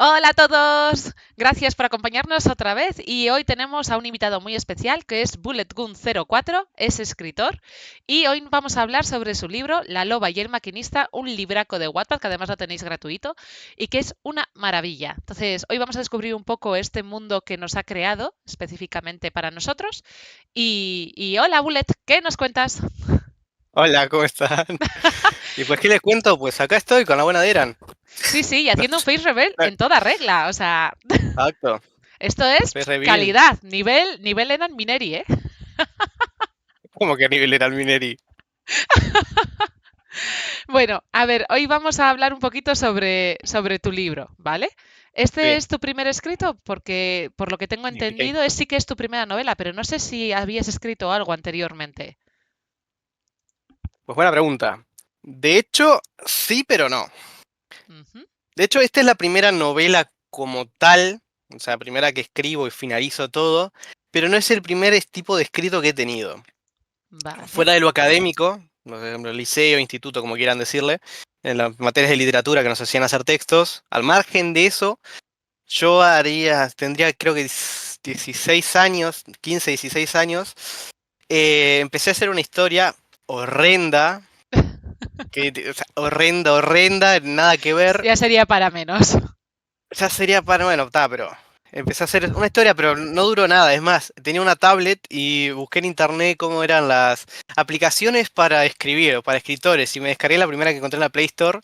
Hola a todos, gracias por acompañarnos otra vez y hoy tenemos a un invitado muy especial que es BulletGun04, es escritor y hoy vamos a hablar sobre su libro La loba y el maquinista, un libraco de Wattpad que además lo tenéis gratuito y que es una maravilla. Entonces, hoy vamos a descubrir un poco este mundo que nos ha creado específicamente para nosotros y hola Bullet, ¿qué nos cuentas? Hola, ¿cómo están? Y pues, ¿qué les cuento? Pues acá estoy con la buena de Eran. Sí, sí, y haciendo un face reveal en toda regla, o sea, Exacto. esto es Face reveal. calidad, nivel Enan Mineri, ¿eh? ¿Cómo que a nivel era el Mineri? Bueno, a ver, hoy vamos a hablar un poquito sobre tu libro, ¿vale? Este Sí. es tu primer escrito, porque por lo que tengo Ok. entendido, sí que es tu primera novela, pero no sé si habías escrito algo anteriormente. Pues buena pregunta. De hecho, sí, pero no. Ujú. De hecho, esta es la primera novela como tal, o sea, la primera que escribo y finalizo todo, pero no es el primer tipo de escrito que he tenido. Vale. Fuera de lo académico, por ejemplo, liceo, instituto, como quieran decirle, en las materias de literatura que nos hacían hacer textos, al margen de eso, tendría creo que 16 años, 15, 16 años. Empecé a hacer una historia horrenda, o sea, horrenda, horrenda, nada que ver. Ya sería para menos. Ya sería para, bueno, está, pero empecé a hacer una historia, pero no duró nada. Es más, tenía una tablet y busqué en internet cómo eran las aplicaciones para escribir o para escritores. Y me descargué la primera que encontré en la Play Store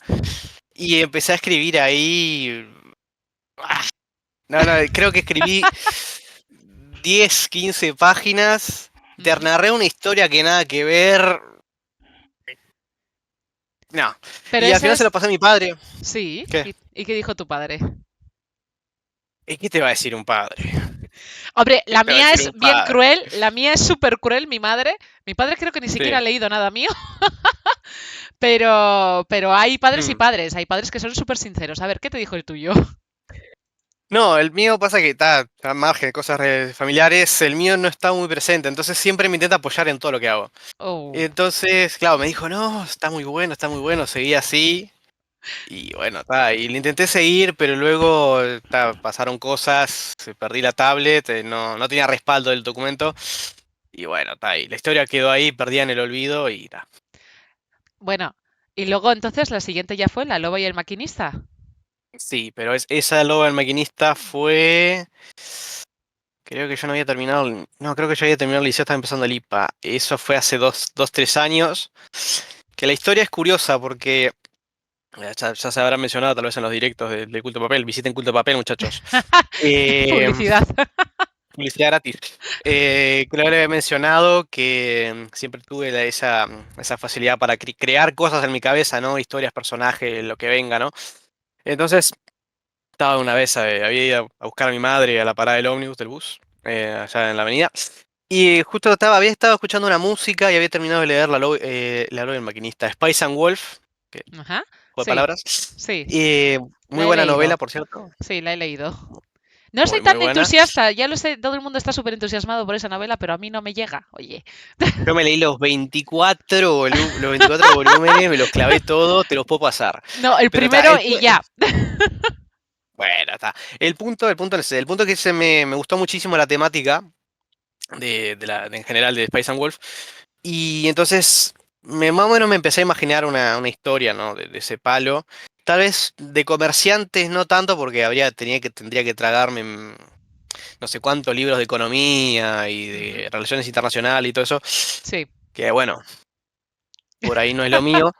y empecé a escribir ahí. Ah, no, no, creo que escribí 10, 15 páginas. Te Ujú. narré una historia que nada que ver. No. Pero Y al esa final se lo es... pasé a mi padre. Sí. ¿Qué? ¿Y qué dijo tu padre? ¿Y qué te va a decir un padre? Hombre, ¿Qué la te va a mía decir es un bien padre? cruel, la mía es súper cruel, mi madre. Mi padre creo que ni siquiera Sí. ha leído nada mío, pero hay padres y Mm. padres, hay padres que son súper sinceros. A ver, ¿qué te dijo el tuyo? No, el mío pasa que está a margen de cosas familiares, el mío no está muy presente, entonces siempre me intenta apoyar en todo lo que hago. Oh. Entonces, claro, me dijo, no, está muy bueno, seguí así. Y bueno, está, y le intenté seguir, pero luego pasaron cosas, perdí la tablet, no tenía respaldo del documento. Y bueno, está ahí. La historia quedó ahí, perdida en el olvido y ta. Bueno, y luego entonces la siguiente ya fue La loba y el maquinista. Sí, pero esa loba del maquinista fue. Creo que yo no había terminado. No, creo que yo había terminado el liceo, estaba empezando el IPA. Eso fue hace 3 años. Que la historia es curiosa porque. Ya se habrán mencionado tal vez en los directos de Culto Papel. Visiten Culto Papel, muchachos. Eh, Publicidad. Publicidad gratis. Creo que le había mencionado que siempre tuve esa facilidad para crear cosas en mi cabeza, ¿no? Historias, personajes, lo que venga, ¿no? Entonces, estaba una vez, había ido a buscar a mi madre a la parada del ómnibus, del bus, allá en la avenida. Y justo había estado escuchando una música y había terminado de leer La Loba y el Maquinista, Spice and Wolf, que Ajá. juego de Sí, palabras. sí, Muy la he buena novela, leído. por cierto. Sí, la he leído. No soy Muy, muy tan buena. entusiasta, ya lo sé, todo el mundo está súper entusiasmado por esa novela, pero a mí no me llega, oye. Yo me leí los 24 volúmenes, me los clavé todo, te los puedo pasar. No, el Pero está, primero y ya. bueno, está. El punto es que me gustó muchísimo la temática en general de Spice and Wolf. Y entonces, más o menos me empecé a imaginar una historia, ¿no? De ese palo. Tal vez de comerciantes no tanto, porque tendría que tragarme no sé cuántos libros de economía y Ujú. de relaciones internacionales y todo eso, Sí, que bueno, por ahí no es lo mío.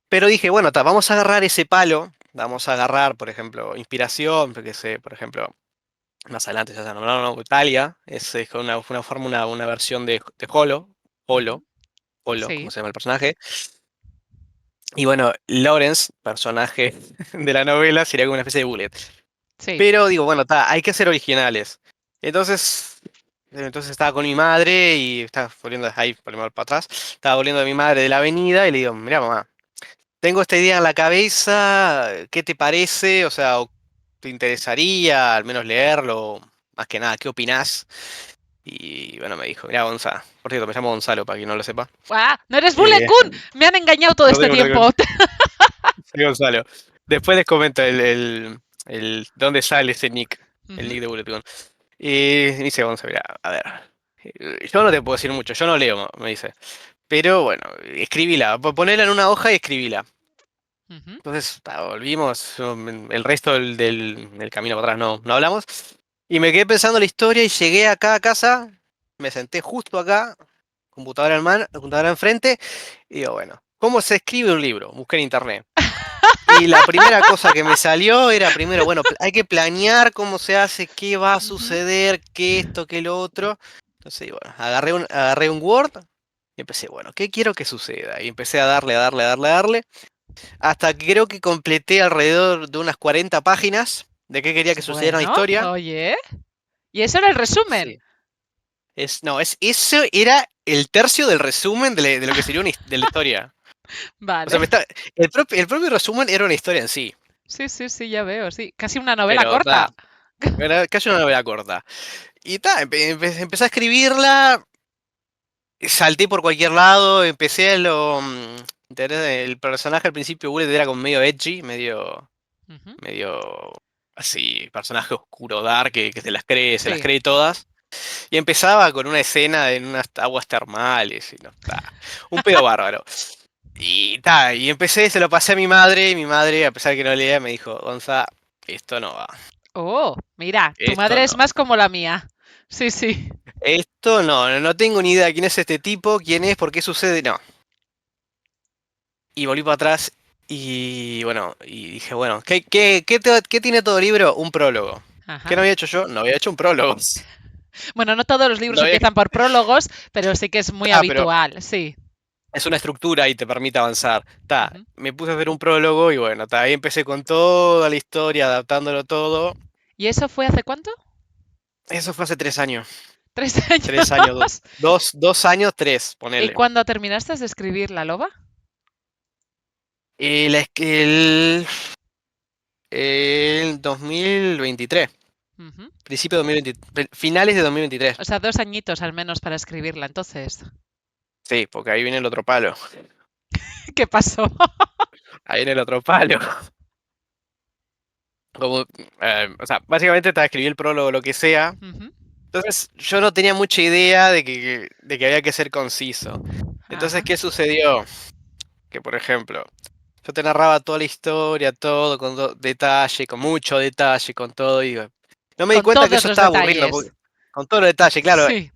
Pero dije, bueno, vamos a agarrar ese palo, vamos a agarrar, por ejemplo, inspiración, porque sé, por ejemplo, más adelante ya se nombraron, ¿no? Italia, es una forma, una versión de ujú, Holo, como sí, se llama el personaje. Y bueno, Lawrence, personaje de la novela, sería como una especie de bullet. sí. Pero digo, bueno, hay que ser originales. Entonces, entonces estaba con mi madre y estaba volviendo ahí, volvemos para atrás. Estaba volviendo de mi madre de la avenida y le digo, mira, mamá, tengo esta idea en la cabeza, ¿qué te parece? O sea, ¿te interesaría al menos leerlo? Más que nada, ¿qué opinás? Y bueno, me dijo, mira, Gonzalo, por cierto, me llamo Gonzalo, para quien no lo sepa. ¡Ah! ¡No eres Bullet Eh, Kun! Me han engañado todo lo este digo, lo digo. tiempo. Soy Gonzalo. Después les comento ¿Dónde sale ese nick? El Ujú, nick de Bullet Gun. Y me dice Gonza, mira, a ver, yo no te puedo decir mucho, yo no leo, me dice. Pero bueno, escribíla, ponela en una hoja y escribíla. ujú. Entonces, volvimos, el resto del camino para atrás no hablamos. Y me quedé pensando la historia y llegué acá a casa, me senté justo acá, computadora en mano, computadora enfrente, y digo, bueno, ¿cómo se escribe un libro? Busqué en internet. Y la primera cosa que me salió era primero, bueno, hay que planear cómo se hace, qué va a Ujú. suceder, qué esto, qué lo otro. Entonces, y bueno, agarré un Word y empecé, bueno, ¿qué quiero que suceda? Y empecé a darle, a darle, a darle, a darle, hasta que creo que completé alrededor de unas 40 páginas de qué quería que sucediera en la Bueno, historia. oye. Y eso era el resumen. Sí. No, eso era el tercio del resumen de lo que sería de la historia. O sea, Vale. el propio resumen era una historia en sí, Sí, sí, sí, ya veo, sí. Casi una novela pero corta. era casi una novela corta. Y empecé a escribirla, salté por cualquier lado, empecé a el personaje al principio, Bullet, era como medio edgy, Ujú. medio así, personaje oscuro, dark, que se las Sí. cree todas. Y empezaba con una escena en unas aguas termales, y no, un pedo bárbaro. Y empecé, se lo pasé a mi madre, y mi madre, a pesar de que no leía, me dijo, Gonza, esto no va, Oh, mira, tu esto madre es no. más como la mía. Sí, sí. Esto no tengo ni idea de quién es este tipo, quién es, por qué sucede, no. Y volví para atrás y bueno, y dije, bueno, ¿qué tiene todo libro? Un prólogo. ¿Qué Ajá. no había hecho yo? No había hecho un prólogo. Bueno, no todos los libros No había... empiezan por prólogos, pero sí que es muy Pero habitual, sí. es una estructura y te permite avanzar. Ujú. Me puse a hacer un prólogo y bueno, ahí empecé con toda la historia, adaptándolo todo. ¿Y eso fue hace cuánto? Eso fue hace 3 años. ¿Tres 3 años, años? 2 años, tres, ¿Y ponele. cuándo terminaste de escribir La Loba? El 2023. Ujú. Principio de 2023, finales de 2023. O sea, 2 añitos al menos para escribirla, entonces. Sí, porque ahí viene el otro palo. ¿Qué pasó? Ahí viene el otro palo. Como, o sea, básicamente te escribí el prólogo o lo que sea. Ujú. Entonces yo no tenía mucha idea de que había que ser conciso. Entonces, Ajá. ¿qué sucedió? Que, por ejemplo, yo te narraba toda la historia, todo con detalle, con mucho detalle, con todo. Y no me di Con cuenta que todos eso los estaba aburriendo, detalles. con todo el detalle, claro. Sí.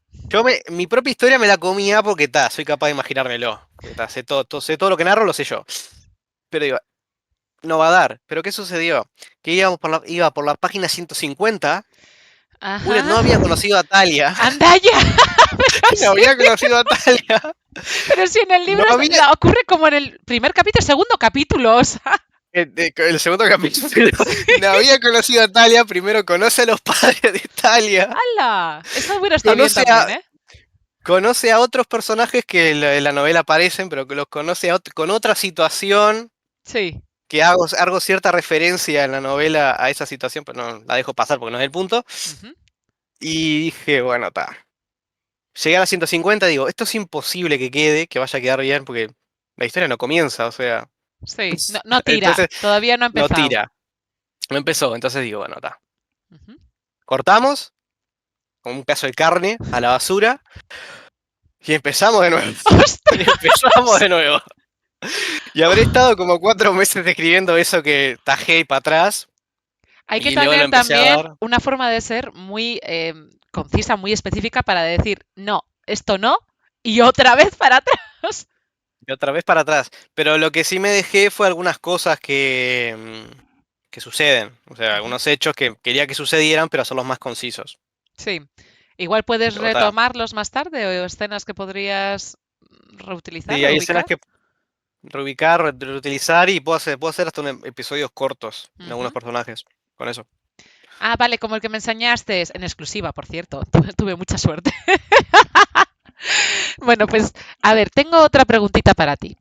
Mi propia historia me la comía porque soy capaz de imaginármelo. Porque sé todo lo que narro, lo sé yo. Pero digo, no va a dar. ¿Pero qué sucedió? Que iba por la página 150. Bullet Ajá. no había conocido a Talia. Anda ya. Pero No sí. había conocido a Talia. Pero sí, en el No libro había. ocurre como en el primer capítulo, segundo capítulo. O sea, El segundo capítulo. sí. No había conocido a Talia. Primero conoce a los padres de Talia. ¡Hala! Esa hubiera estado bien Conoce a, también, ¿eh? conoce a otros personajes que en la novela aparecen, pero que los conoce con otra situación. Sí. Que hago cierta referencia en la novela a esa situación, pero no la dejo pasar porque no es el punto. Ujú. Y dije, bueno, está. Llegué a la 150, digo, esto es imposible que quede, que vaya a quedar bien, porque la historia no comienza, o sea. Sí. No, no tira. Entonces, Todavía no ha no empezado. tira. No empezó, entonces digo, bueno, está. Ujú. Cortamos, con un pedazo de carne a la basura, y empezamos de nuevo. Y empezamos ¡Ostras! de nuevo. Y habré estado como 4 meses escribiendo eso que tajé y para atrás, Hay que y luego lo tener empecé a también dar. una forma de ser muy concisa, muy específica para decir, no, esto no, y otra vez para atrás. Y otra vez para atrás. Pero lo que sí me dejé fue algunas cosas que suceden. O sea, Ujú. algunos hechos que quería que sucedieran, pero hacerlos más concisos. Sí. Igual puedes Pero está. retomarlos más tarde o escenas que podrías reutilizar, Sí, hay escenas reubicar. que reubicar, reutilizar y puedo hacer hasta episodios cortos en algunos Ujú. personajes. Con eso. Ah, vale, como el que me enseñaste, en exclusiva, por cierto. Tuve mucha suerte. Bueno, pues, a ver, tengo otra preguntita para ti.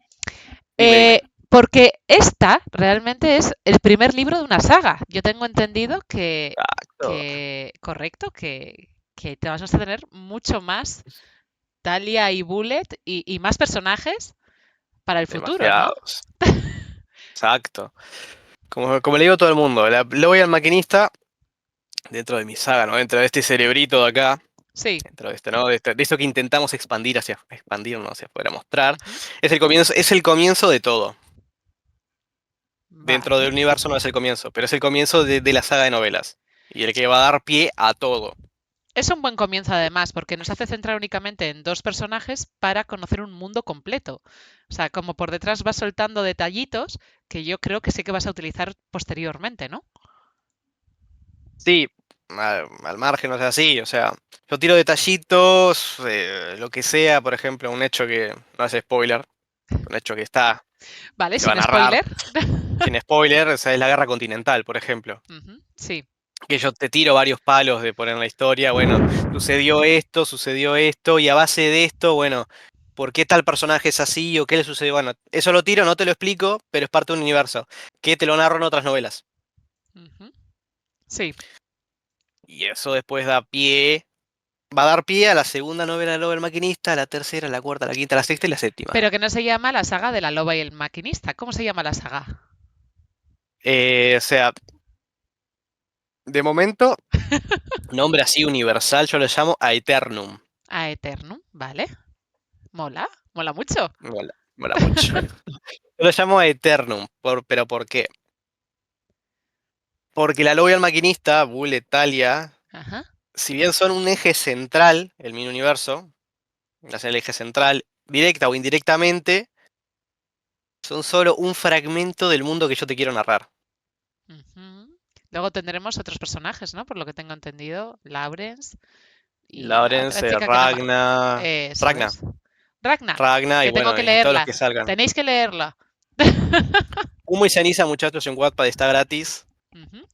Dime, dime. Porque esta realmente es el primer libro de una saga. Yo tengo entendido Exacto. correcto, que te vas a tener mucho más Talia y Bullet y más personajes para el futuro, ¿no? Demasiados. Exacto. como le digo a todo el mundo, lo voy al maquinista dentro de mi saga, ¿no? Dentro de este cerebrito de acá, Sí. dentro de esto, ¿no? De esto que intentamos expandirnos hacia afuera, mostrar. Ujú. Es el comienzo de todo. Dentro Vale. del universo no es el comienzo, pero es el comienzo de la saga de novelas. Y el que va a dar pie a todo. Es un buen comienzo además, porque nos hace centrar únicamente en dos personajes para conocer un mundo completo. O sea, como por detrás vas soltando detallitos que yo creo que sí que vas a utilizar posteriormente, ¿no? Sí, al margen, o sea, sí, o sea, yo tiro detallitos, lo que sea, por ejemplo, un hecho que no es spoiler, un hecho que está, Vale, que se va a sin narrar, spoiler. sin spoiler, o sea, es la guerra continental, por ejemplo. Ujú, sí. Que yo te tiro varios palos de poner en la historia, bueno, sucedió esto, y a base de esto, bueno, ¿por qué tal personaje es así o qué le sucedió? Bueno, eso lo tiro, no te lo explico, pero es parte de un universo, que te lo narro en otras novelas. Ujú, sí. Y eso después va a dar pie a la segunda novela de Lobo el Maquinista, a la tercera, a la cuarta, a la quinta, a la sexta y la séptima. Pero que no se llama la saga de la loba y el maquinista. ¿Cómo se llama la saga? O sea, de momento, nombre así universal, yo lo llamo Aeternum. Aeternum, ¿vale? Mola, mola mucho. Mola, mola mucho. Yo lo llamo Aeternum, pero ¿por qué? Porque la Lobo y el Maquinista, Bullet, Talia, Ajá. si bien son un eje central, el mini universo, es el eje central, directa o indirectamente, son solo un fragmento del mundo que yo te quiero narrar. Ujú. Luego tendremos otros personajes, ¿no? Por lo que tengo entendido, Lawrence y la otra Lawrence, chica que no me... Eso Ragna, es. Ragna, Ragna y que tengo bueno, que y todos los leerla. que salgan. Tenéis que leerla. Humo y ceniza, muchachos, en Wattpad está gratis. Ujú.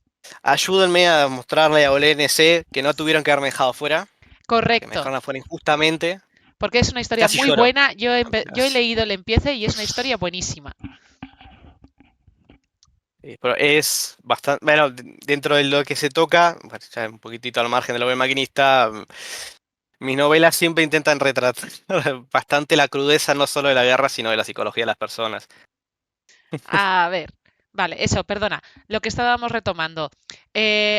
Ayúdenme a mostrarle a OLNC que no tuvieron que haberme dejado fuera, que me Correcto, dejaron afuera injustamente. porque es una historia Casi muy lloro. buena. Yo he leído el empiece y es una historia buenísima. Pero es bastante, bueno, dentro de lo que se toca, bueno, ya un poquitito al margen de lo del maquinista, mis novelas siempre intentan retratar bastante la crudeza no solo de la guerra, sino de la psicología de las personas. A ver, vale, eso, perdona. Lo que estábamos retomando.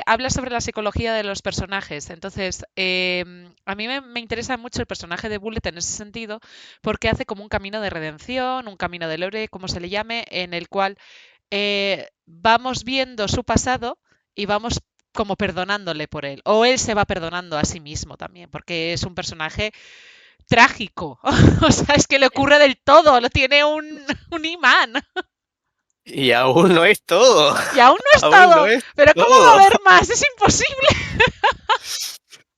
Habla sobre la psicología de los personajes. Entonces, a mí me interesa mucho el personaje de Bullet en ese sentido, porque hace como un camino de redención, un camino del héroe, como se le llame, en el cual vamos viendo su pasado y vamos como perdonándole por él. O él se va perdonando a sí mismo también, porque es un personaje trágico. O sea, es que le ocurre del todo, lo tiene un imán. Y aún no es todo, Y aún no es aún no todo. es Pero ¿cómo va a todo. haber más? Es imposible.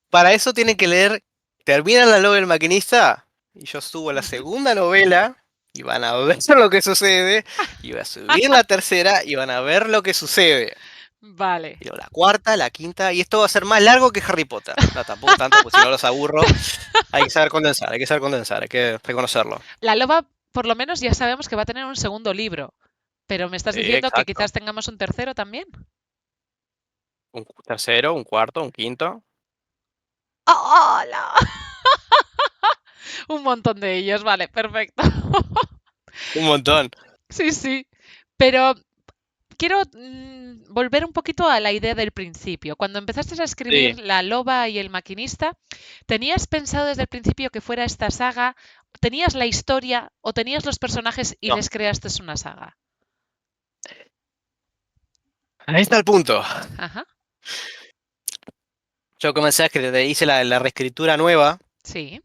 Para eso tienen que leer, terminan la novela del maquinista y yo subo la Ujú. segunda novela y van a ver lo que sucede y voy a subir la tercera y van a ver lo que sucede. Vale. Y luego la cuarta, la quinta y esto va a ser más largo que Harry Potter. No, tampoco tanto, porque si no los aburro. Hay que reconocerlo. La loba, por lo menos, ya sabemos que va a tener un segundo libro. Pero me estás Sí, diciendo que exacto. quizás tengamos un tercero también. Un tercero, un cuarto, un quinto. ¡Hola! Un montón de ellos, vale, perfecto. Un montón. Sí, sí. Pero quiero volver un poquito a la idea del principio. Cuando empezaste a Sí. escribir La loba y el maquinista, ¿tenías pensado desde el principio que fuera esta saga? ¿Tenías la historia o tenías los personajes y No. les creaste una saga? Ahí está el punto. Ajá, Yo comencé a escribir, hice la reescritura nueva. sí.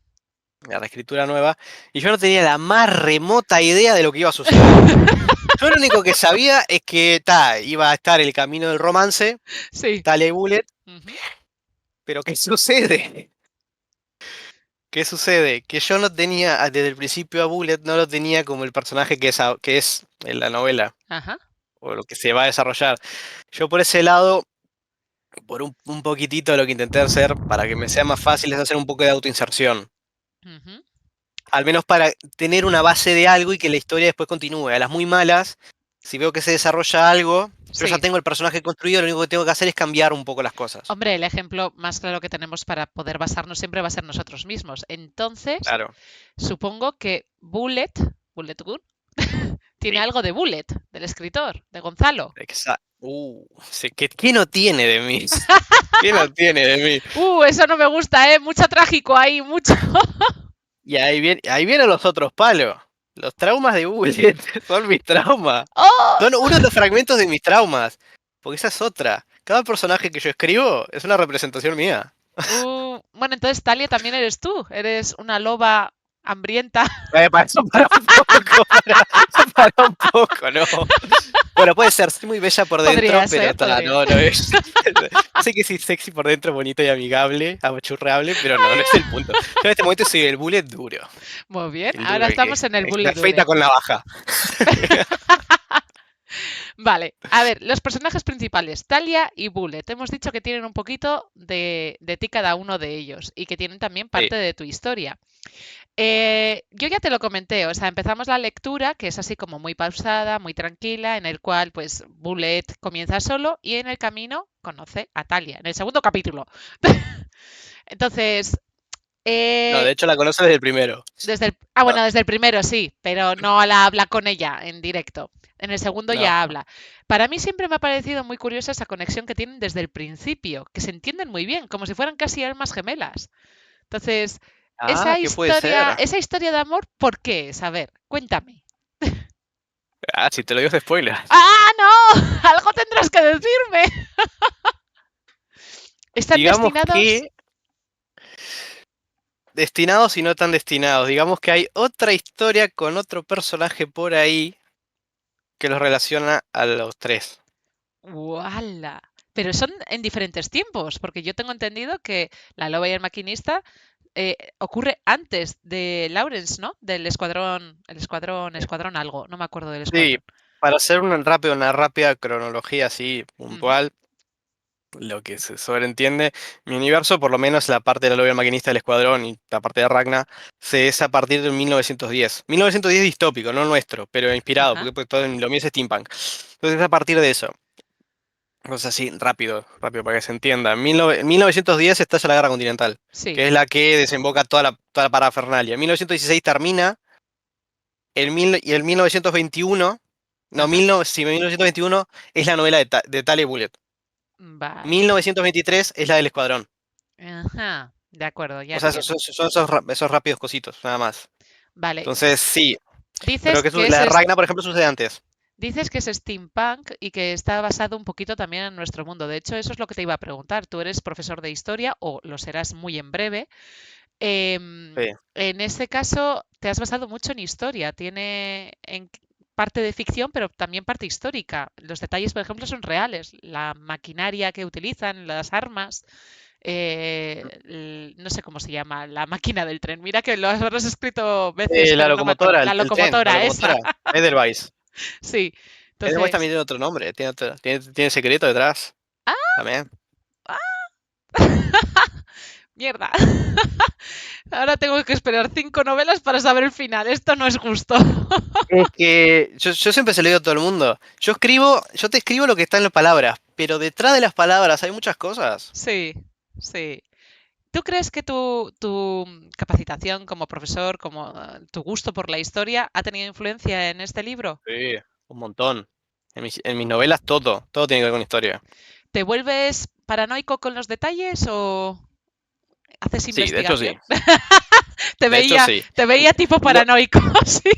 La reescritura nueva. Y yo no tenía la más remota idea de lo que iba a suceder. Yo lo único que sabía es que iba a estar el camino del romance, Sí. Talia y Bullet, Ujú. pero ¿qué sucede? ¿Qué sucede? Que yo no tenía, desde el principio a Bullet, no lo tenía como el personaje que es en la novela, Ajá. o lo que se va a desarrollar. Yo por ese lado, por un poquitito lo que intenté hacer, para que me sea más fácil, es hacer un poco de autoinserción. Ujú. Al menos para tener una base de algo y que la historia después continúe. A las muy malas, si veo que se desarrolla algo, yo ya Sí. tengo el personaje construido, lo único que tengo que hacer es cambiar un poco las cosas. Hombre, el ejemplo más claro que tenemos para poder basarnos siempre va a ser nosotros mismos. Entonces, Claro. supongo que Bullet Good, Tiene Sí, algo de Bullet, del escritor, de Gonzalo. exacto. Sí, ¿qué no tiene de mí? ¿Qué no tiene de mí? Eso no me gusta, ¿eh? Mucho trágico ahí, mucho. Y ahí vienen los otros palos. Los traumas de Bullet son mis traumas. ¡Oh! Son uno de los fragmentos de mis traumas. Porque esa es otra. Cada personaje que yo escribo es una representación mía. Bueno, entonces Talia también eres tú. Eres una loba hambrienta. Para eso para un poco, para un poco, ¿no? Bueno, puede ser, soy muy bella por dentro, Podría pero ser, podría. no es. Sé que sí, sexy por dentro, bonito y amigable, apachurrable, pero no es el punto. Yo en este momento soy el bullet duro. Muy bien, El ahora duro estamos en el el que se bullet afeita dure. con navaja. Vale, a ver, los personajes principales, Talia y Bullet. Hemos dicho que tienen un poquito de ti cada uno de ellos y que tienen también Sí. parte de tu historia. Yo ya te lo comenté, o sea, empezamos la lectura, que es así como muy pausada, muy tranquila, en el cual pues Bullet comienza solo y en el camino conoce a Talia, en el segundo capítulo. Entonces, No, eh, de hecho la conoce desde el primero. Ah, bueno, desde el primero sí, pero no la habla con ella en directo. En el segundo no. ya habla. Para mí siempre me ha parecido muy curiosa esa conexión que tienen desde el principio, que se entienden muy bien, como si fueran casi almas gemelas. Entonces, Ah, ¿qué puede ser? esa historia de amor, ¿por qué es? A ver, cuéntame. Ah, si te lo digo es spoiler. ¡Ah, no! Algo tendrás que decirme. ¿Están Digamos destinados? que destinados y no tan destinados. Digamos que hay otra historia con otro personaje por ahí que los relaciona a los tres. ¡Wala! Pero son en diferentes tiempos, porque yo tengo entendido que La loba y el maquinista ocurre antes de Lawrence, ¿no? Del escuadrón, escuadrón algo, no me acuerdo del Sí, escuadrón. para hacer una rápida cronología así Ujú, puntual, lo que se sobreentiende, mi universo, por lo menos la parte de la logia maquinista del escuadrón y la parte de Ragna, se es a partir de 1910. 1910 distópico, no nuestro, pero inspirado, ajá, porque pues, todo lo mío es steampunk. Entonces es a partir de eso. Entonces así, rápido para que se entienda. En 1910 estalla la Guerra Continental, sí, que es la que desemboca toda la parafernalia. En 1916 termina, y el 1921, no, ajá, sí, 1921 es la novela de Tale Bullet. vale, 1923 es la del Escuadrón. ajá, de acuerdo, ya O sea, son entiendo. esos rápidos cositos, nada más. Vale, Entonces, sí. Pero dices que la es, de Ragnar, por ejemplo, sucede antes. dices que es steampunk y que está basado un poquito también en nuestro mundo. De hecho, eso es lo que te iba a preguntar. Tú eres profesor de historia o lo serás muy en breve. Sí. En ese caso, te has basado mucho en historia. Tiene parte de ficción, pero también parte histórica. Los detalles, por ejemplo, son reales. La maquinaria que utilizan, las armas, no sé cómo se llama, la máquina del tren. Mira que lo habrás escrito veces, La pero no me acuerdo. locomotora, La el tren, la locomotora, esa. locomotora. Edelweiss. Sí. Edelweiss Entonces, también tiene otro nombre, tiene secreto detrás. También. mierda. Ahora tengo que esperar 5 novelas para saber el final. Esto no es justo. Es que yo siempre se lo digo a todo el mundo. Yo te escribo lo que está en las palabras, pero detrás de las palabras hay muchas cosas. Sí, sí. ¿Tú crees que tu capacitación como profesor, como tu gusto por la historia, ha tenido influencia en este libro? Sí, un montón. En mis novelas todo tiene que ver con historia. ¿Te vuelves paranoico con los detalles o haces Sí, de hecho investigación? sí. De hecho sí. Te veía tipo Lo- paranoico, sí.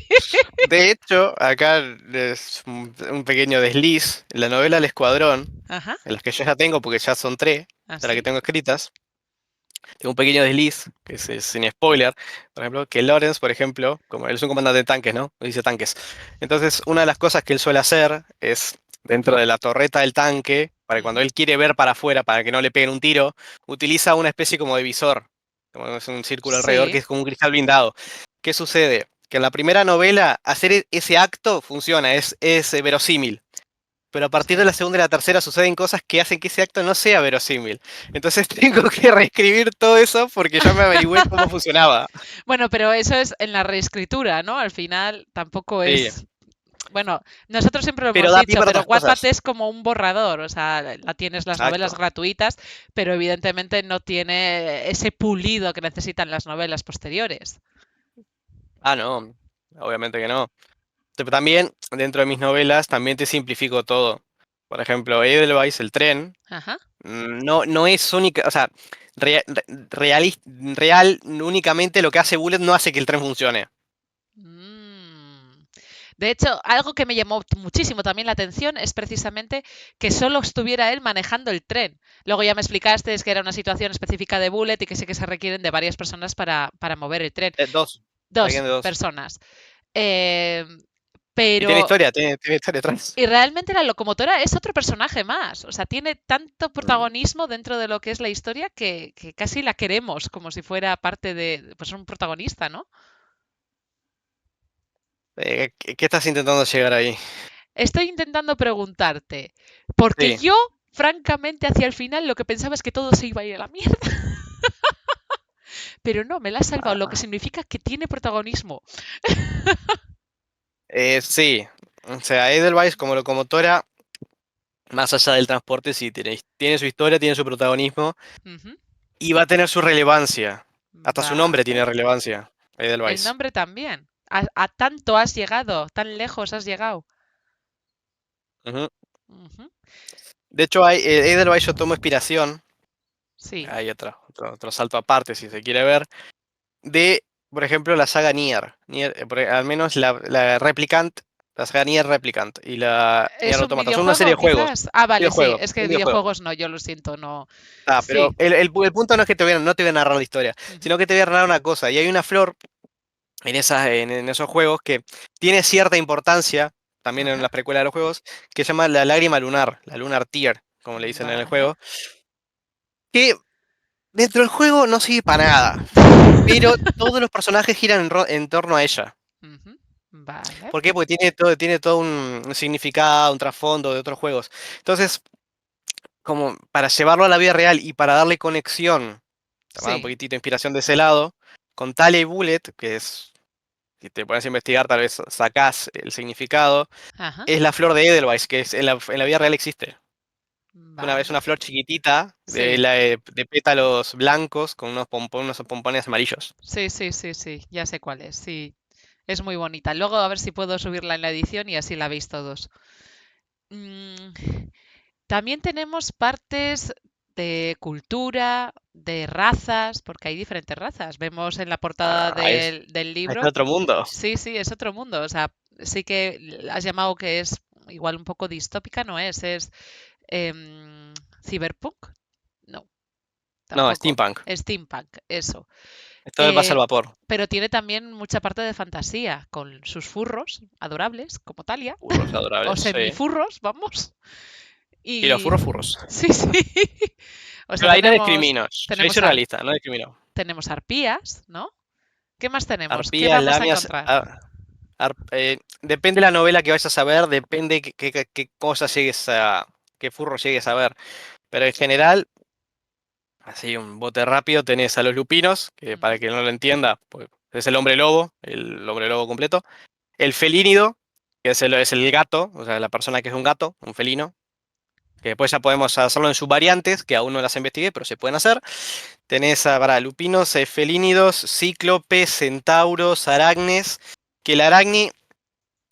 de hecho, acá es un pequeño desliz. La novela El Escuadrón, Ajá, en las que yo ya tengo, porque ya son tres, de las que así. tengo escritas, tengo un pequeño desliz, que es sin spoiler, por ejemplo, que Lawrence, por ejemplo, como él es un comandante de tanques, ¿no? Dice tanques. Entonces, una de las cosas que él suele hacer es, dentro de la torreta del tanque, para que cuando Ujú. él quiere ver para afuera, para que no le peguen un tiro, utiliza una especie como de visor, como es un círculo alrededor, que Sí, es como un cristal blindado. ¿Qué sucede? Que en la primera novela, hacer ese acto funciona, es verosímil. Pero a partir de sí. la segunda y la tercera suceden cosas que hacen que ese acto no sea verosímil. Entonces tengo que reescribir todo eso porque ya me averigüé cómo funcionaba. Bueno, pero eso es en la reescritura, ¿no? Al final tampoco Sí, es. Bueno, nosotros siempre lo pero hemos da pie dicho, para pero otras Wattpad cosas. es como un borrador, o sea, la tienes las novelas Exacto. gratuitas, pero evidentemente no tiene ese pulido que necesitan las novelas posteriores. Ah, no, obviamente que no. también, dentro de mis novelas, también te simplifico todo. Por ejemplo, Edelweiss, el tren, Ajá. no es única, o sea, real, únicamente lo que hace Bullet no hace que el tren funcione. Mm. De hecho, algo que me llamó muchísimo también la atención es precisamente que solo estuviera él manejando el tren. Luego ya me explicaste que era una situación específica de Bullet y que sí que se requieren de varias personas para mover el tren. Dos, alguien Dos de dos. personas. Eh, Y tiene pero, historia, tiene historia detrás. y realmente la locomotora es otro personaje más. O sea, tiene tanto Mm. protagonismo dentro de lo que es la historia que casi la queremos como si fuera parte de, pues, un protagonista, ¿no? ¿Qué estás intentando llegar ahí? Estoy intentando preguntarte, porque Sí. yo, francamente, hacia el final lo que pensaba es que todo se iba a ir a la mierda, pero no, me la ha salvado, lo que Ah, significa que tiene protagonismo. sí. O sea, Edelweiss como locomotora, más allá del transporte, sí, tiene su historia, tiene su protagonismo Ujú. y va a tener su relevancia. Hasta su nombre Vale. tiene relevancia, El Edelweiss. nombre también. A tanto has llegado, tan lejos has llegado. Ujú. Ujú. De hecho, Edelweiss yo tomo inspiración, Sí. hay otro salto aparte si se quiere ver, de, por ejemplo, la saga Nier. Al menos la Replicant, la saga Nier Replicant y la Nier ¿Es un Automata. Son una serie videojuego, de juegos. quizás? Ah, vale, sí, Videojuego, es que un videojuego. videojuegos no, yo lo siento, no. Pero Sí. el punto no es que no te voy a narrar la historia, Ujú. sino que te voy a narrar una cosa. Y hay una flor en esos juegos que tiene cierta importancia, también en Ajá. las precuelas de los juegos, que se llama la lágrima lunar, la Lunar Tear, como le dicen en el Vale. juego, que dentro del juego no sirve para nada, pero todos los personajes giran en torno a ella. Ujú. Vale. ¿Por qué? Porque tiene todo un significado, un trasfondo de otros juegos. Entonces, como para llevarlo a la vida real y para darle conexión, tomar un Sí. poquitito de inspiración de ese lado, con Talia y Bullet, que es, si te pones a investigar, tal vez sacás el significado, Ajá. es la flor de Edelweiss, que es en la vida real existe. Es una Vale. flor chiquitita, Sí. de pétalos blancos, con unos pompones amarillos. Sí, sí, sí, sí, ya sé cuál es, sí, es muy bonita. Luego a ver si puedo subirla en la edición y así la veis todos. Mm, también tenemos partes de cultura, de razas, porque hay diferentes razas. Vemos en la portada Ah, del es libro, otro mundo. sí, sí, es otro mundo. O sea, sí que has llamado que es igual un poco distópica, ¿no es cyberpunk, no, No, tampoco. steampunk. Steampunk, eso. Esto pasa al vapor. Pero tiene también mucha parte de fantasía, con sus furros adorables, como Talia, Furros o adorables, sí. semifurros, vamos. Y los Y furros, furros. sí, sí. O sea, Pero ahí no discrimino. Yo tenemos, soy realista, no discrimino. tenemos arpías, ¿no? ¿Qué más tenemos? ¿Qué Arpías, vamos a lamias. encontrar? Depende de la novela que vayas a ver, depende qué cosas qué furro llegues a ver. Pero en general, así un bote rápido, tenés a los lupinos, que para Ujú. que no lo entienda, pues es el hombre lobo completo. El felínido, que es el gato, o sea, la persona que es un gato, un felino. Que después ya podemos hacerlo en sus variantes, que aún no las investigué, pero se pueden hacer. Tenés para lupinos, felínidos, cíclopes, centauros, aracnes. Que el aracne,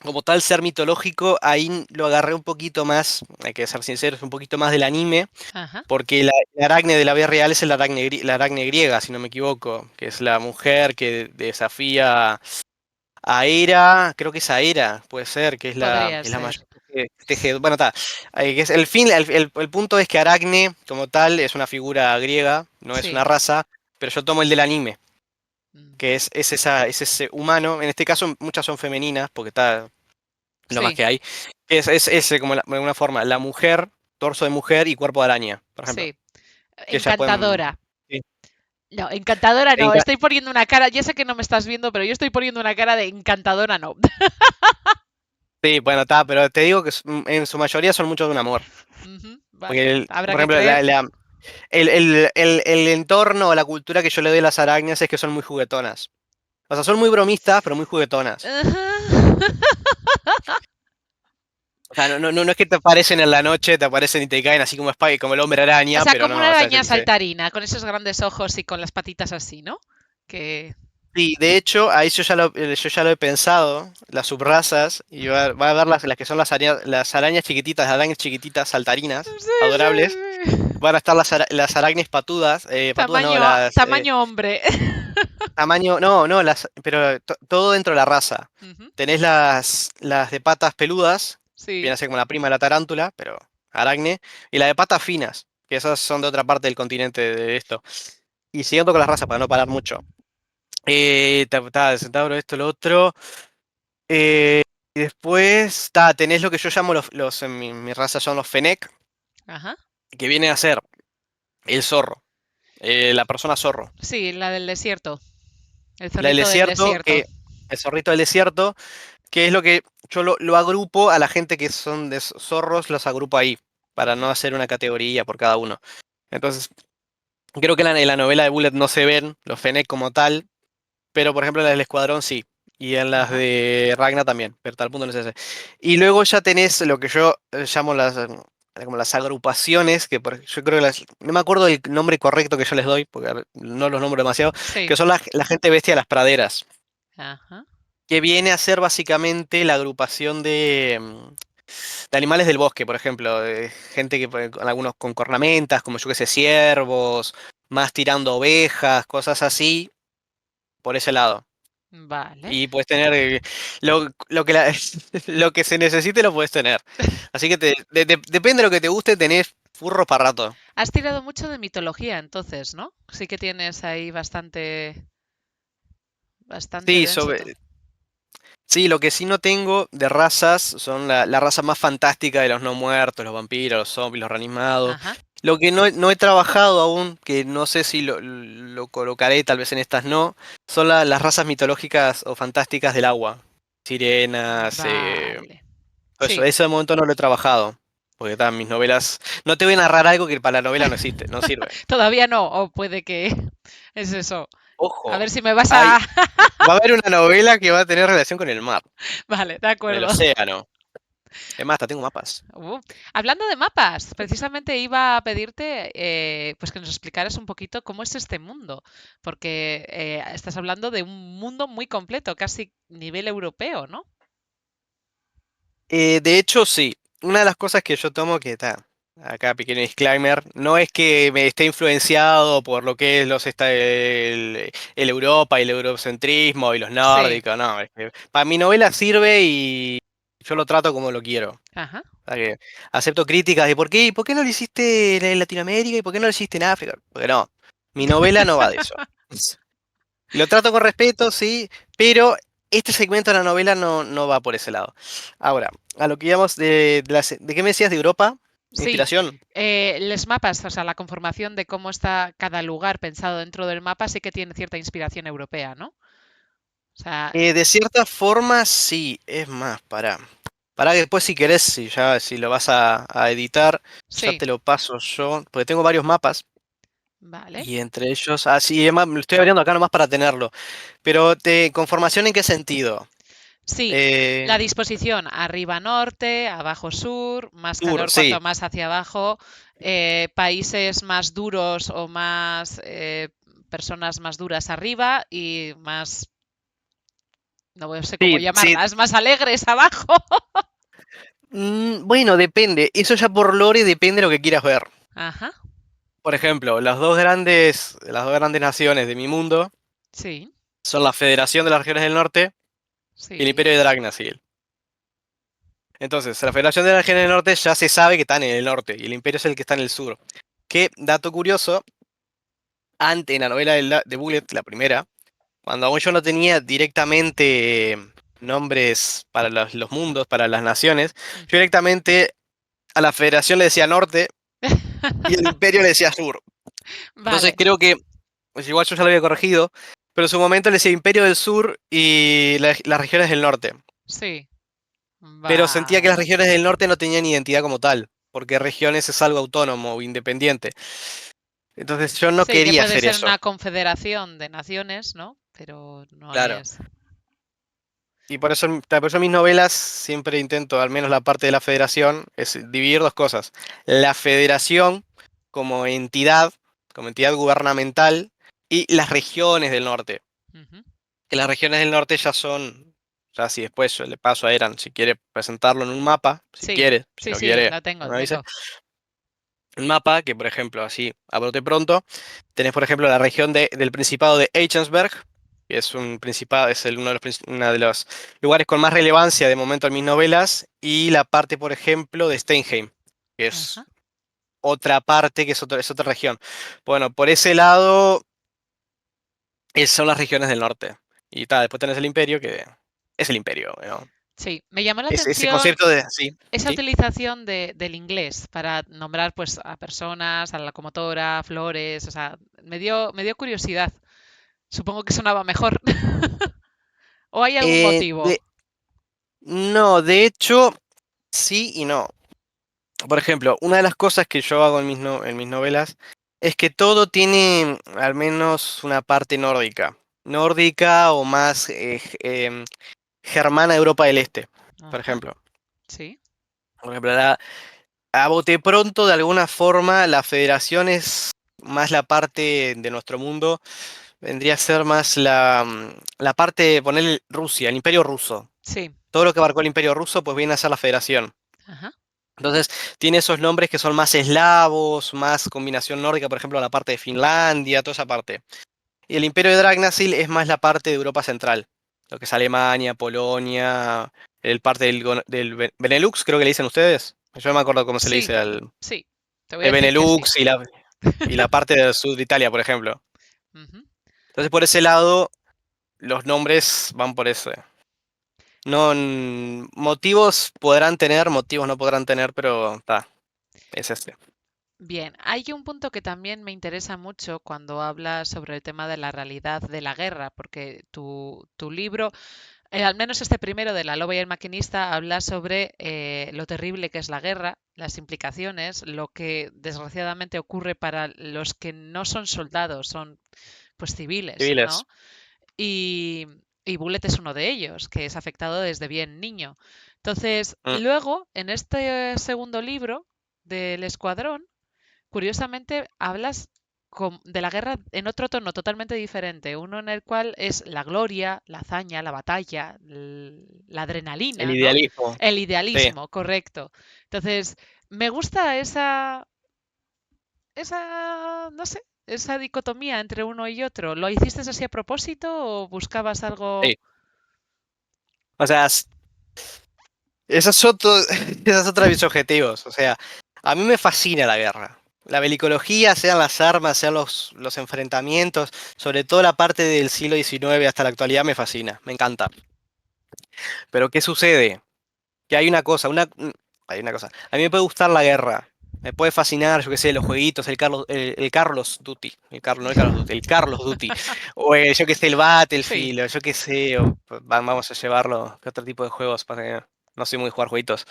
como tal ser mitológico, ahí lo agarré un poquito más, hay que ser sinceros, un poquito más del anime, Ajá. porque el aracne de la vida real es la aracne griega, si no me equivoco, que es la mujer que desafía a Hera, creo que es a Hera, puede ser, Podría que es la ser. mayor bueno, está. Que es el fin, el punto es que Aracne, como tal, es una figura griega, no es una Sí. raza, pero yo tomo el del anime, que Ujú. es ese humano, en este caso muchas son femeninas, porque está lo más Sí, que hay, que es como de alguna forma la mujer, torso de mujer y cuerpo de araña, por ejemplo, sí. que ya pueden... Encantadora. sí, No, encantadora no. enca- Estoy poniendo una cara, ya sé que no me estás viendo, pero yo estoy poniendo una cara de encantadora no. sí, bueno, está, pero te digo que en su mayoría son muchos de un amor. Ujú. Porque, Vale, habrá por que ejemplo, creer. el entorno o la cultura que yo le doy a las arañas es que son muy juguetonas. O sea, son muy bromistas, pero muy juguetonas. Ajá. O sea, no es que te aparecen en la noche, te aparecen y te caen así como Spike, como el hombre O araña, sea, pero como no, una o sea, yo araña qué sé. saltarina, con esos grandes ojos y con las patitas así, ¿no? Que... Sí, de hecho, ahí yo ya lo he pensado, las subrazas, y va a haber las que son las arañas chiquititas, saltarinas, Sí, adorables. sí, sí. Van a estar las arácnies patudas, patudas no, las Tamaño hombre. tamaño, no, no, pero todo dentro de la raza. Ujú. Tenés las de patas peludas, viene Sí. a ser como la prima de la tarántula, pero arácne, y la de patas finas, que esas son de otra parte del continente de esto. Y siguiendo con las razas para no parar mucho. Centauro, esto, lo otro. Y después, tenés lo que yo llamo en mi raza son los Fennec, Ajá. que viene a ser el zorro, la persona zorro. Sí, la del desierto. El La del zorrito del desierto, desierto. el zorrito del desierto, que es lo que yo lo agrupo a la gente que son de zorros, los agrupo ahí, para Ujú. no hacer una categoría por cada uno. Entonces, creo que en la novela de Bullet no se ven los Fennec como tal, pero por ejemplo en las del Escuadrón sí. Y en las Ajá. de Ragna también, pero tal punto no es ese. Y luego ya tenés lo que yo llamo como las agrupaciones, yo creo que no me acuerdo del nombre correcto que yo les doy, porque no los nombro demasiado, Sí. que son la gente bestia de las praderas, Ajá. que viene a ser básicamente la agrupación de animales del bosque, por ejemplo, de gente con algunos con cornamentas, como yo que sé, ciervos, más tirando ovejas, cosas así, por ese lado. Vale. Y puedes tener lo que lo que se necesite lo puedes tener. Así que depende de lo que te guste, tenés furros para rato. Has tirado mucho de mitología, entonces, ¿no? Sí que tienes ahí bastante Sí, denso todo. sí, lo que sí no tengo de razas son la raza más fantástica de los no muertos, los vampiros, los zombies, los reanimados. Ajá. Lo que no he trabajado aún, que no sé si lo colocaré, tal vez en estas no, son las razas mitológicas o fantásticas del agua. Sirenas, Vale. eso, Sí, eso de momento no lo he trabajado. Porque mis novelas. No te voy a narrar algo que para la novela no existe, no sirve. todavía no, o puede que es eso. A ver Ojo, si me vas hay, a... va a haber una novela que va a tener relación con el mar, Vale, de con el acuerdo. océano. Es más, hasta tengo mapas. Uh, Hablando de mapas, precisamente iba a pedirte pues que nos explicaras un poquito cómo es este mundo, porque estás hablando de un mundo muy completo, casi nivel europeo, ¿no? De hecho, sí. Una de las cosas que yo tomo, acá pequeño disclaimer, no es que me esté influenciado por lo que es el Europa y el eurocentrismo y los Sí, nórdicos, no. Es que para mi novela sirve y yo lo trato como lo quiero. ajá. O sea que acepto críticas de por qué no lo hiciste en Latinoamérica y por qué no lo hiciste en África. Porque no, mi novela no va de eso. Lo trato con respeto, sí, pero este segmento de la novela no va por ese lado. Ahora, a lo que íbamos ¿de qué me decías de Europa? Sí, ¿Inspiración? los mapas, o sea, la conformación de cómo está cada lugar pensado dentro del mapa sí que tiene cierta inspiración europea, ¿no? O sea, De cierta forma, sí, es más, para que después si querés, si lo vas a editar, ya sí, te lo paso yo, porque tengo varios mapas. vale. Y entre ellos, así, es más, me lo estoy abriendo acá nomás para tenerlo. Pero, ¿conformación en qué sentido? Sí, Eh, la disposición arriba norte, abajo sur, más Tour, calor sí. cuanto más hacia abajo, países más duros o más personas más duras arriba y más, no sé cómo Sí, sí. llamarlas, más alegres abajo. Bueno, depende. Eso ya por lore depende de lo que quieras ver. Ajá, Por ejemplo, las dos grandes naciones de mi mundo sí, son la Federación de las Regiones del Norte y el sí. Imperio de Dragnasil. Entonces, la Federación de las Regiones del Norte ya se sabe que están en el norte y el Imperio es el que está en el sur. Que, dato curioso, antes en la novela de Bullet, la primera, cuando aún yo no tenía directamente nombres para los mundos, para las naciones, yo Ujú. directamente a la Federación le decía norte y al Imperio le decía sur. Entonces Vale, creo que, pues igual yo ya lo había corregido, pero en su momento le decía Imperio del Sur y las regiones del norte. sí, Pero sentía que las vale. regiones del norte no tenían identidad como tal, porque regiones es algo autónomo o independiente. Entonces yo no Sí, que quería puede hacer ser eso. una confederación de naciones, ¿no? Pero no Claro. es. Y por eso mis novelas siempre intento, al menos la parte de la federación, es dividir dos cosas. La federación como entidad gubernamental, y las regiones del norte. Ujú. que las regiones del norte ya son, ya si después yo le paso a Eran, si quiere presentarlo en un mapa, si Sí, quiere, si sí, no sí, quiere, lo tengo, no lo me dice. tengo. Un mapa que, por ejemplo, así, a brote pronto, tenés, por ejemplo, la región del Principado de Echensberg, que es un principado, es uno de los lugares con más relevancia de momento en mis novelas, y la parte, por ejemplo, de Steinheim, que es Ajá. otra parte, que es otra región. Bueno, por ese lado, son las regiones del norte. Y tal, después tenés el imperio, que es el imperio, ¿no? Sí, me llamó la Ese atención concepto de, sí, esa sí. utilización del inglés para nombrar pues a personas, a la locomotora, flores, o sea, me dio curiosidad. Supongo que sonaba mejor. ¿O hay algún Eh, motivo? de, no, de hecho, sí y no. Por ejemplo, una de las cosas que yo hago en mis novelas es que todo tiene al menos una parte nórdica. Nórdica o más germana de Europa del Este, por Ajá, ejemplo. sí, Por ejemplo, a bote pronto, de alguna forma, la federación es más la parte de nuestro mundo, vendría a ser más la parte de poner Rusia, el imperio ruso. sí, Todo lo que abarcó el imperio ruso, pues viene a ser la federación. ajá, Entonces, tiene esos nombres que son más eslavos, más combinación nórdica, por ejemplo, la parte de Finlandia, toda esa parte. Y el imperio de Dragnasil es más la parte de Europa Central, lo que es Alemania, Polonia, el parte del Benelux, creo que le dicen ustedes. Yo no me acuerdo cómo se le sí, dice al sí. Te voy a el decir que sí. Benelux y la parte del sur de Italia, por ejemplo. Ujú. Entonces, por ese lado, los nombres van por ese. No, motivos podrán tener, motivos no podrán tener, pero está, es este. Bien, hay un punto que también me interesa mucho cuando hablas sobre el tema de la realidad de la guerra, porque tu libro, al menos este primero de La loba y el maquinista, habla sobre lo terrible que es la guerra, las implicaciones, lo que desgraciadamente ocurre para los que no son soldados, son pues civiles, Civiles. ¿no? Y, y Bullet es uno de ellos, que es afectado desde bien niño. Entonces, Mm, luego, en este segundo libro del Escuadrón, curiosamente hablas de la guerra en otro tono totalmente diferente, uno en el cual es la gloria, la hazaña, la batalla, la el adrenalina, ¿no? idealismo. El Sí. idealismo, correcto. Entonces, me gusta no sé, esa dicotomía entre uno y otro. ¿Lo hiciste así a propósito o buscabas algo? Sí. O sea, esos son, esos son otros de mis objetivos. O sea, a mí me fascina la guerra. La belicología, sean las armas, sean los enfrentamientos, sobre todo la parte del siglo XIX hasta la actualidad me fascina, me encanta. Pero ¿qué sucede? Que hay una cosa, hay una cosa. A mí me puede gustar la guerra. Me puede fascinar, yo qué sé, los jueguitos, el Carlos Duty. No el Carlos Duty, el Carlos Duty. O yo qué sé, el Sí. Battlefield, o yo qué sé, o vamos a llevarlo. ¿Qué otro tipo de juegos? Pasa que no soy muy de jugar jueguitos.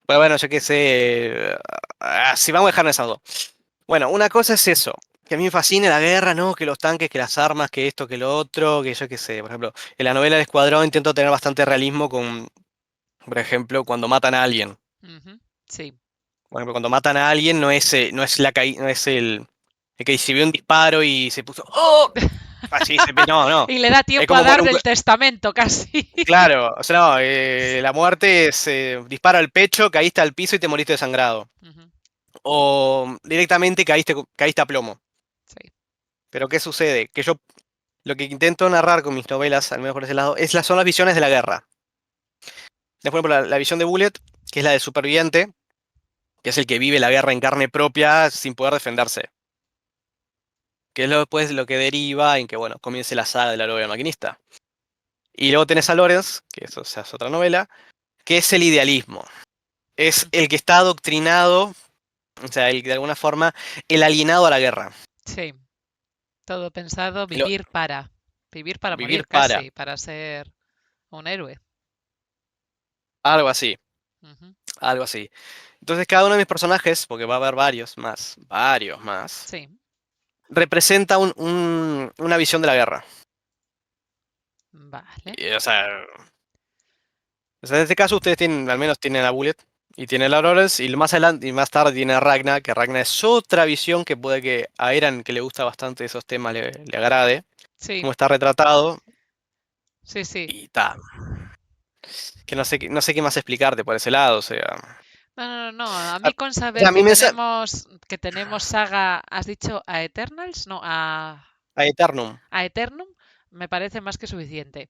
Pero bueno, yo qué sé. Si vamos a dejar esas dos. Bueno, una cosa es eso. Que a mí me fascina la guerra, ¿no? Que los tanques, que las armas, que esto, que lo otro, que yo qué sé. Por ejemplo, en la novela del Escuadrón intento tener bastante realismo con, por ejemplo, cuando matan a alguien. Ujú, sí. Por ejemplo, cuando matan a alguien no es no es el que recibió un disparo y se puso ¡Oh! Así no, no. Y le da Es tiempo a como dar poner el testamento casi. claro, o sea, no, la muerte es disparo al pecho, caíste al piso y te moriste desangrado. Ujú, O directamente caíste a plomo. sí. Pero ¿qué sucede? Que yo lo que intento narrar con mis novelas, al menos por ese lado, son las visiones de la guerra. Después, por ejemplo, la visión de Bullet, que es la del superviviente, que es el que vive la guerra en carne propia sin poder defenderse. Que es después lo que deriva en que, bueno, comience la saga de la loba del maquinista. Y luego tenés a Lorenz, que eso ya es otra novela, que es el idealismo. Es Ujú, el que está adoctrinado, o sea, el que de alguna forma, el alienado a la guerra. sí. Todo pensado, Lo- vivir para vivir morir para, casi, para ser un héroe. algo así, Ujú, algo así. Entonces cada uno de mis personajes, porque va a haber varios más, sí, representa una visión de la guerra. vale. O sea, en este caso ustedes tienen, al menos tienen a Bullet y tienen a Lawrence, y más adelante y más tarde tiene a Ragna, que Ragna es otra visión que puede que a Eren, que le gusta bastante esos temas, le agrade, Sí, como está retratado. Sí, sí. y ta. Que no sé qué más explicarte por ese lado, o sea. No, no, no, no. A A, mí con o saber sea, a mí que tenemos saga, ¿has dicho a Eternals? No, a Eternum. a Eternum, me parece más que suficiente.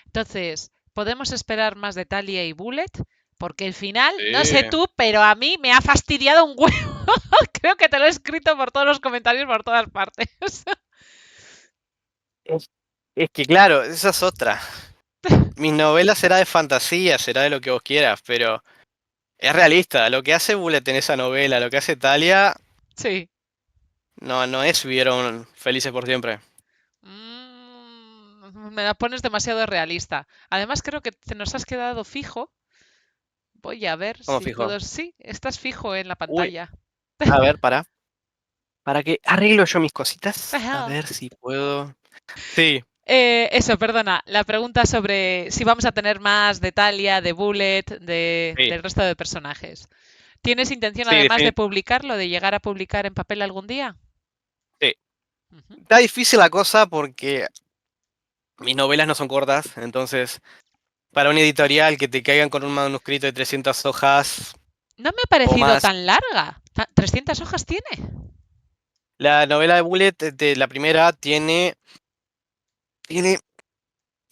Entonces, podemos esperar más de Talia y Bullet, porque el final, no sé Sí. tú, pero a mí me ha fastidiado un huevo. Creo que te lo he escrito por todos los comentarios por todas partes. Es, es que claro, esa es otra. Mis novelas será de fantasía, será de lo que vos quieras, pero es realista. Lo que hace Bullet en esa novela, lo que hace Talia, Sí. no es vivieron felices por siempre. Me la pones demasiado realista. Además, creo que te nos has quedado fijo. Voy a ver ¿Cómo si fijo? puedo. Sí, estás fijo en la Uy, pantalla. a ver, para que arreglo yo mis cositas. A Ajá. ver si puedo. Sí, Eso, perdona. La pregunta sobre si vamos a tener más de Talia, de Bullet, sí, del resto de personajes. ¿Tienes intención sí, además de publicarlo, de llegar a publicar en papel algún día? sí. Ujú. Está difícil la cosa porque mis novelas no son cortas, entonces para un editorial que te caigan con un manuscrito de 300 hojas No me ha o parecido más. tan larga. ¿300 hojas tiene? La novela de Bullet, de la primera, tiene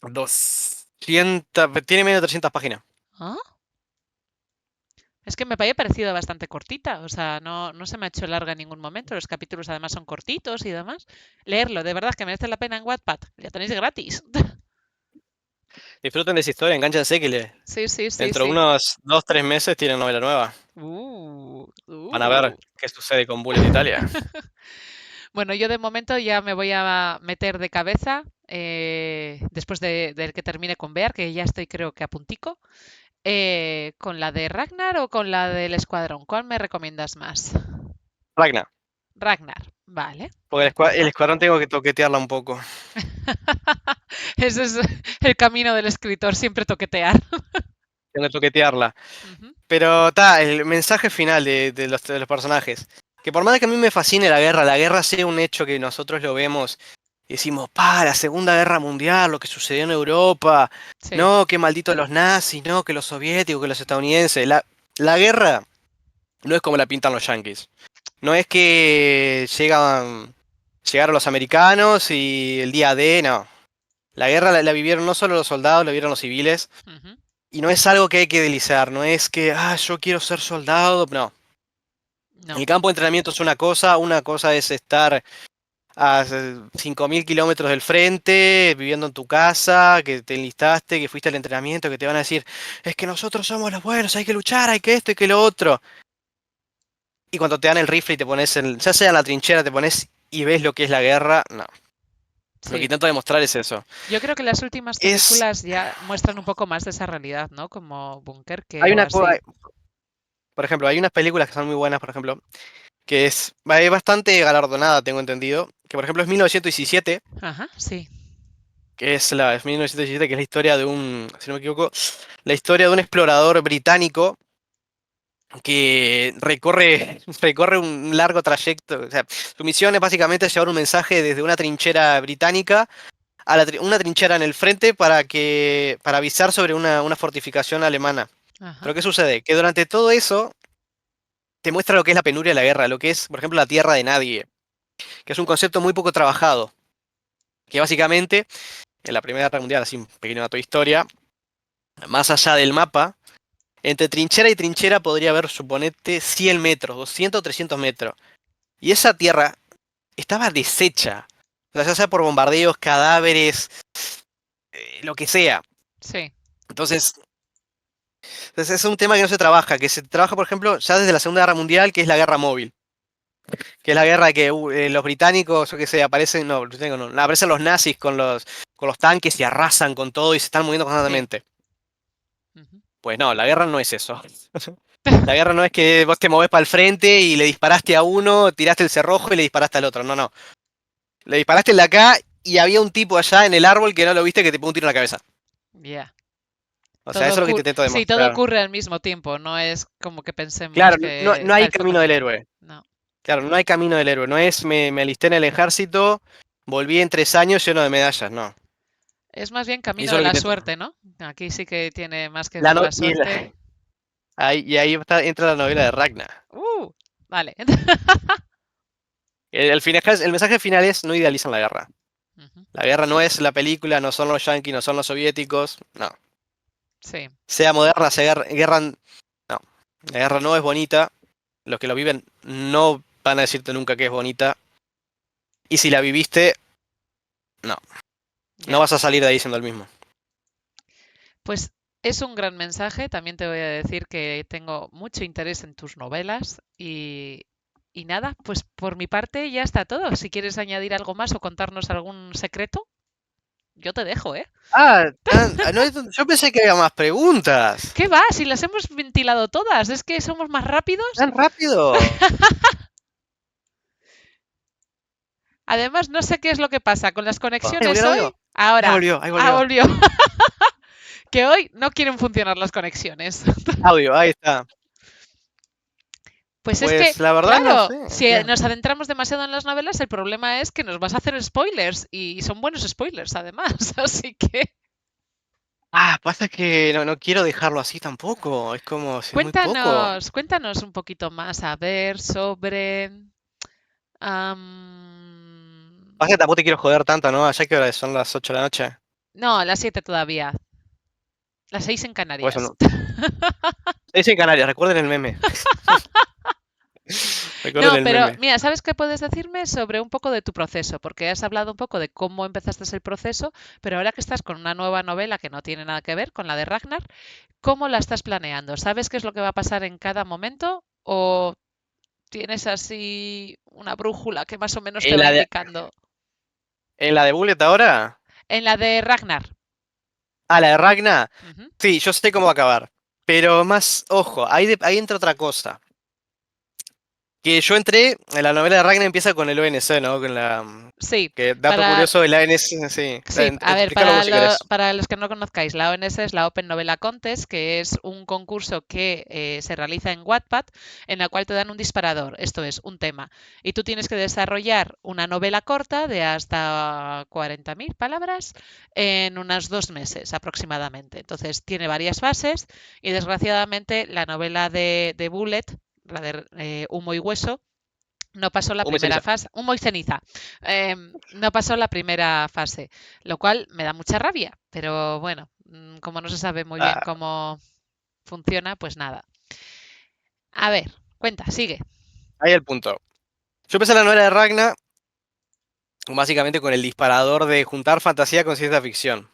200, tiene menos de 300 páginas. ¿Ah? Es que me había parecido bastante cortita, o sea, no se me ha hecho larga en ningún momento. Los capítulos además son cortitos y demás. Leerlo, de verdad que merece la pena en Wattpad. Ya tenéis gratis. Disfruten de esa historia, enganchense que Sí, sí, sí, dentro de sí. unos 2, 3 meses tienen novela nueva. Uh, Van a ver uh. qué sucede con Bullet Italia. Bueno, yo de momento ya me voy a meter de cabeza después de que termine con Bear, que ya estoy creo que a puntico, con la de Ragnar o con la del Escuadrón. ¿Cuál me recomiendas más? Ragnar, Ragnar, vale, porque de el acuerdo. escuadrón tengo que toquetearla un poco. Ese es el camino del escritor, siempre toquetear. Tengo que toquetearla. Ujú. Pero está, el mensaje final de los personajes. Que por más que a mí me fascine la guerra sea un hecho que nosotros lo vemos y decimos, la Segunda Guerra Mundial, lo que sucedió en Europa, Sí. no, qué malditos los nazis, no, que los soviéticos, que los estadounidenses. La guerra no es como la pintan los yanquis. No es que llegaron los americanos y el día D, no. La guerra la vivieron no solo los soldados, la vivieron los civiles. Ujú. Y no es algo que hay que idealizar, no es que, yo quiero ser soldado, no. No, El campo de entrenamiento es una cosa es estar a 5.000 kilómetros del frente, viviendo en tu casa, que te enlistaste, que fuiste al entrenamiento, que te van a decir, es que nosotros somos los buenos, hay que luchar, hay que esto y que lo otro. Y cuando te dan el rifle y te pones, ya sea en la trinchera, te pones y ves lo que es la guerra, no. Lo que sí. intento demostrar es eso. Yo creo que las últimas Es, películas ya muestran un poco más de esa realidad, ¿no? Como Dunkerque hay o una, co- así. por ejemplo, hay unas películas que son muy buenas, por ejemplo, que es bastante galardonada, tengo entendido, que por ejemplo es 1917, Ajá, sí. es 1917, que es la historia de si no me equivoco, la historia de un explorador británico que recorre un largo trayecto. O sea, su misión es básicamente llevar un mensaje desde una trinchera británica a una trinchera en el frente para avisar sobre una fortificación alemana. Ajá, Pero ¿qué sucede? Que durante todo eso te muestra lo que es la penuria de la guerra, lo que es, por ejemplo, la tierra de nadie, que es un concepto muy poco trabajado, que básicamente en la Primera Guerra Mundial, así un pequeño dato de historia, más allá del mapa, entre trinchera y trinchera podría haber, suponete, 100 metros, 200 o 300 metros. Y esa tierra estaba deshecha, o sea, ya sea por bombardeos, cadáveres, lo que sea. sí. Entonces, es un tema que no se trabaja, que se trabaja, por ejemplo, ya desde la Segunda Guerra Mundial, que es la guerra móvil. Que es la guerra que los británicos, yo qué sé, aparecen, no, los británicos no, aparecen los nazis con los tanques y arrasan con todo y se están moviendo Sí. constantemente. Ujú. Pues no, la guerra no es eso. La guerra no es que vos te movés para el frente y le disparaste a uno, tiraste el cerrojo y le disparaste al otro. No, no. Le disparaste el de acá y había un tipo allá en el árbol que no lo viste que te pegó un tiro en la cabeza. Ya. O sea, eso es lo que te intento Sí, todo demostrar. ocurre al mismo tiempo, no es como que pensemos Claro, no, que no va hay el fondo camino del mismo. héroe. No. Claro, no hay camino del héroe. No es me alisté en el ejército, volví en 3 años lleno de medallas. No. Es más bien Y camino eso de es lo la que intento. suerte, ¿no? Aquí sí que tiene más que La ver no- la suerte. ahí entra la novela de Ragnar. Uh, vale. El mensaje final es: no idealizan la guerra. Ujú, La guerra no es la película, no son los yanquis, no son los soviéticos. No. sí, Sea moderna, sea guerra. No. La guerra no es bonita. Los que lo viven no van a decirte nunca que es bonita. Y si la viviste, no. No ya. vas a salir de ahí siendo el mismo. Pues es un gran mensaje. También te voy a decir que tengo mucho interés en tus novelas y nada, pues por mi parte ya está todo. Si quieres añadir algo más o contarnos algún secreto, yo te dejo, ¿eh? No, yo pensé que había más preguntas. ¿Qué va? Si las hemos ventilado todas, es que somos más rápidos. ¿Tan rápido? Además, no sé qué es lo que pasa con las Ahí volvió conexiones el hoy. audio. Ahí Ahora, volvió, ahí ah, volvió. volvió. Que hoy no quieren funcionar las conexiones. Audio, ahí está. Pues es que, Pues la verdad no claro, sé. si ¿Qué? nos adentramos demasiado en las novelas, el problema es que nos vas a hacer spoilers y son buenos spoilers además. Así que Pasa que no quiero dejarlo así tampoco. Es como, si es muy poco. cuéntanos un poquito más a ver sobre... Pasa que tampoco te quiero joder tanto, ¿no? Allá que hora es? Son las 8 de la noche. no, las 7 todavía. Las 6 en O eso Canarias. no. Se dice en Canarias, recuerden el meme. Recuerden No, el pero meme. mira, ¿sabes qué puedes decirme sobre un poco de tu proceso? Porque has hablado un poco de cómo empezaste el proceso, pero ahora que estás con una nueva novela que no tiene nada que ver con la de Ragnar, ¿cómo la estás planeando? ¿Sabes qué es lo que va a pasar en cada momento? ¿O tienes así una brújula que más o menos te ¿En va la de, indicando? en la de Bullet ahora? En la de Ragnar. La de Ragna. Ujú. Sí, yo sé cómo va a acabar. Pero más, ojo, ahí entra otra cosa. Que yo entré, en la novela de Ragnar empieza con el ONC, ¿no? Con la. Sí, Que dato para, curioso, el ANC, sí. sí, a ver, Explícalo vos si querés. para los que no conozcáis, la ONS es la Open Novela Contest, que es un concurso que se realiza en Wattpad, en la cual te dan un disparador, esto es, un tema, y tú tienes que desarrollar una novela corta de hasta 40.000 palabras en unos 2 meses aproximadamente. Entonces, tiene varias fases y desgraciadamente la novela de Bullet, la de Humo y Hueso, no pasó la Humo y primera ceniza. fase, humo y ceniza. No pasó la primera fase, lo cual me da mucha rabia, pero bueno, como no se sabe muy bien Ah, cómo funciona, pues nada. A ver, cuenta, sigue. ahí el punto. Yo empecé la novela de Ragnar básicamente con el disparador de juntar fantasía con ciencia ficción.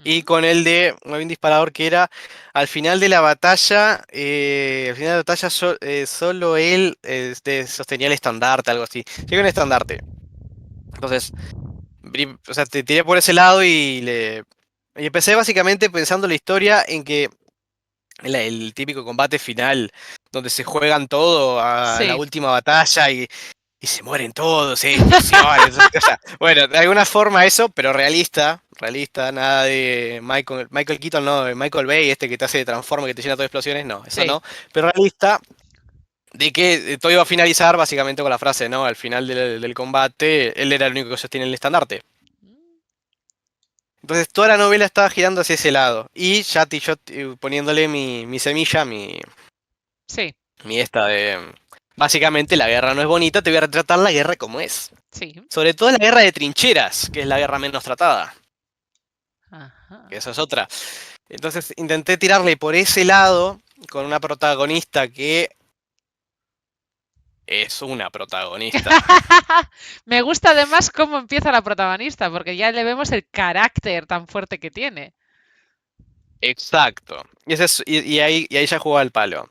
Y Ujú. con el de, había un disparador que era, al final de la batalla, solo él sostenía el estandarte, algo así. Llega un estandarte. Entonces, o sea, te tiré por ese lado y empecé básicamente pensando la historia en que el típico combate final, donde se juegan todo a la Sí, última batalla y se mueren todos, explosiones, esas cosas. Bueno, de alguna forma eso, pero realista, nada de Michael Keaton, no, de Michael Bay, este que te hace de Transformer, que te llena todo de explosiones, no, eso sí. no, pero realista, de que todo iba a finalizar básicamente con la frase, ¿no? Al final del combate, él era el único que sostiene el estandarte. Mm, Entonces toda la novela estaba girando hacia ese lado. Y ya yo poniéndole mi semilla, sí, mi esta de. Básicamente la guerra no es bonita, te voy a retratar la guerra como es. sí. Sobre todo la guerra de trincheras, que es la guerra menos tratada, que Ajá. esa es otra. Entonces intenté tirarle por ese lado con una protagonista que es una protagonista. Me gusta además cómo empieza la protagonista, porque ya le vemos el carácter tan fuerte que tiene. Exacto. Y ahí ya jugaba el palo.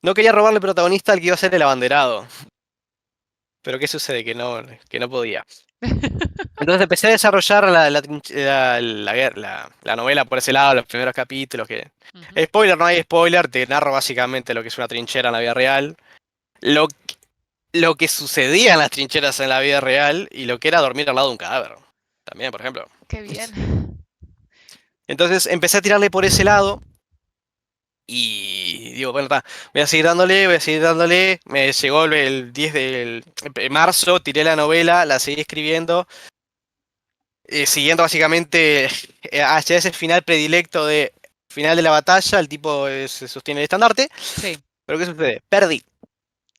No quería robarle protagonista al que iba a ser el abanderado. Pero ¿qué sucede? Que no podía. Entonces empecé a desarrollar la novela por ese lado, los primeros capítulos. Ujú. Spoiler, no hay spoiler, te narro básicamente lo que es una trinchera en la vida real, lo, lo que sucedía en las trincheras en la vida real y lo que era dormir al lado de un cadáver. También, por ejemplo. Qué bien. Entonces empecé a tirarle por ese lado y digo, bueno, voy a seguir dándole, voy a seguir dándole. Me llegó el 10 de marzo, tiré la novela, la seguí escribiendo. siguiendo básicamente hacia ese final predilecto de final de la batalla, el tipo se sostiene el estandarte. Sí. Pero ¿qué sucede? Perdí.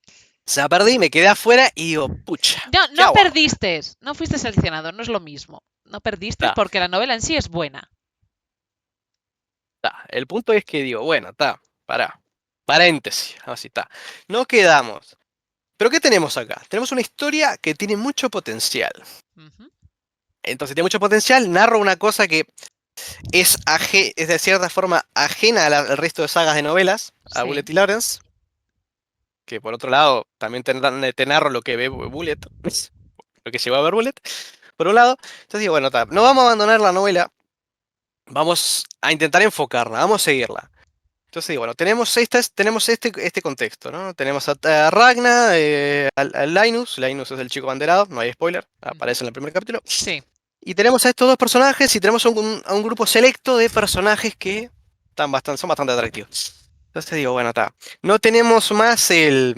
O sea, perdí, me quedé afuera y digo, pucha, No, ¿qué no hago ahora? perdiste, no fuiste seleccionado, no es lo mismo. No perdiste Ta, porque la novela en sí es buena. ta. El punto es que digo, bueno, está, pará. Paréntesis, así está. No quedamos. Pero ¿qué tenemos acá? Tenemos una historia que tiene mucho potencial. Ujú. Entonces, tiene mucho potencial, narro una cosa que es de cierta forma ajena al resto de sagas de novelas, a Bullet Sí. y Lawrence, que por otro lado también te narro lo que ve Bullet, lo que llegó a ver Bullet, por un lado. Entonces digo, bueno, no vamos a abandonar la novela, vamos a intentar enfocarla, vamos a seguirla. Entonces digo, bueno, tenemos este contexto, ¿no? Tenemos a Ragna, a Linus. Linus es el chico banderado, no hay spoiler, Ujú. aparece en el primer capítulo. Sí. Y tenemos a estos dos personajes y tenemos a un grupo selecto de personajes que son bastante atractivos. Entonces digo, bueno, está. No tenemos más el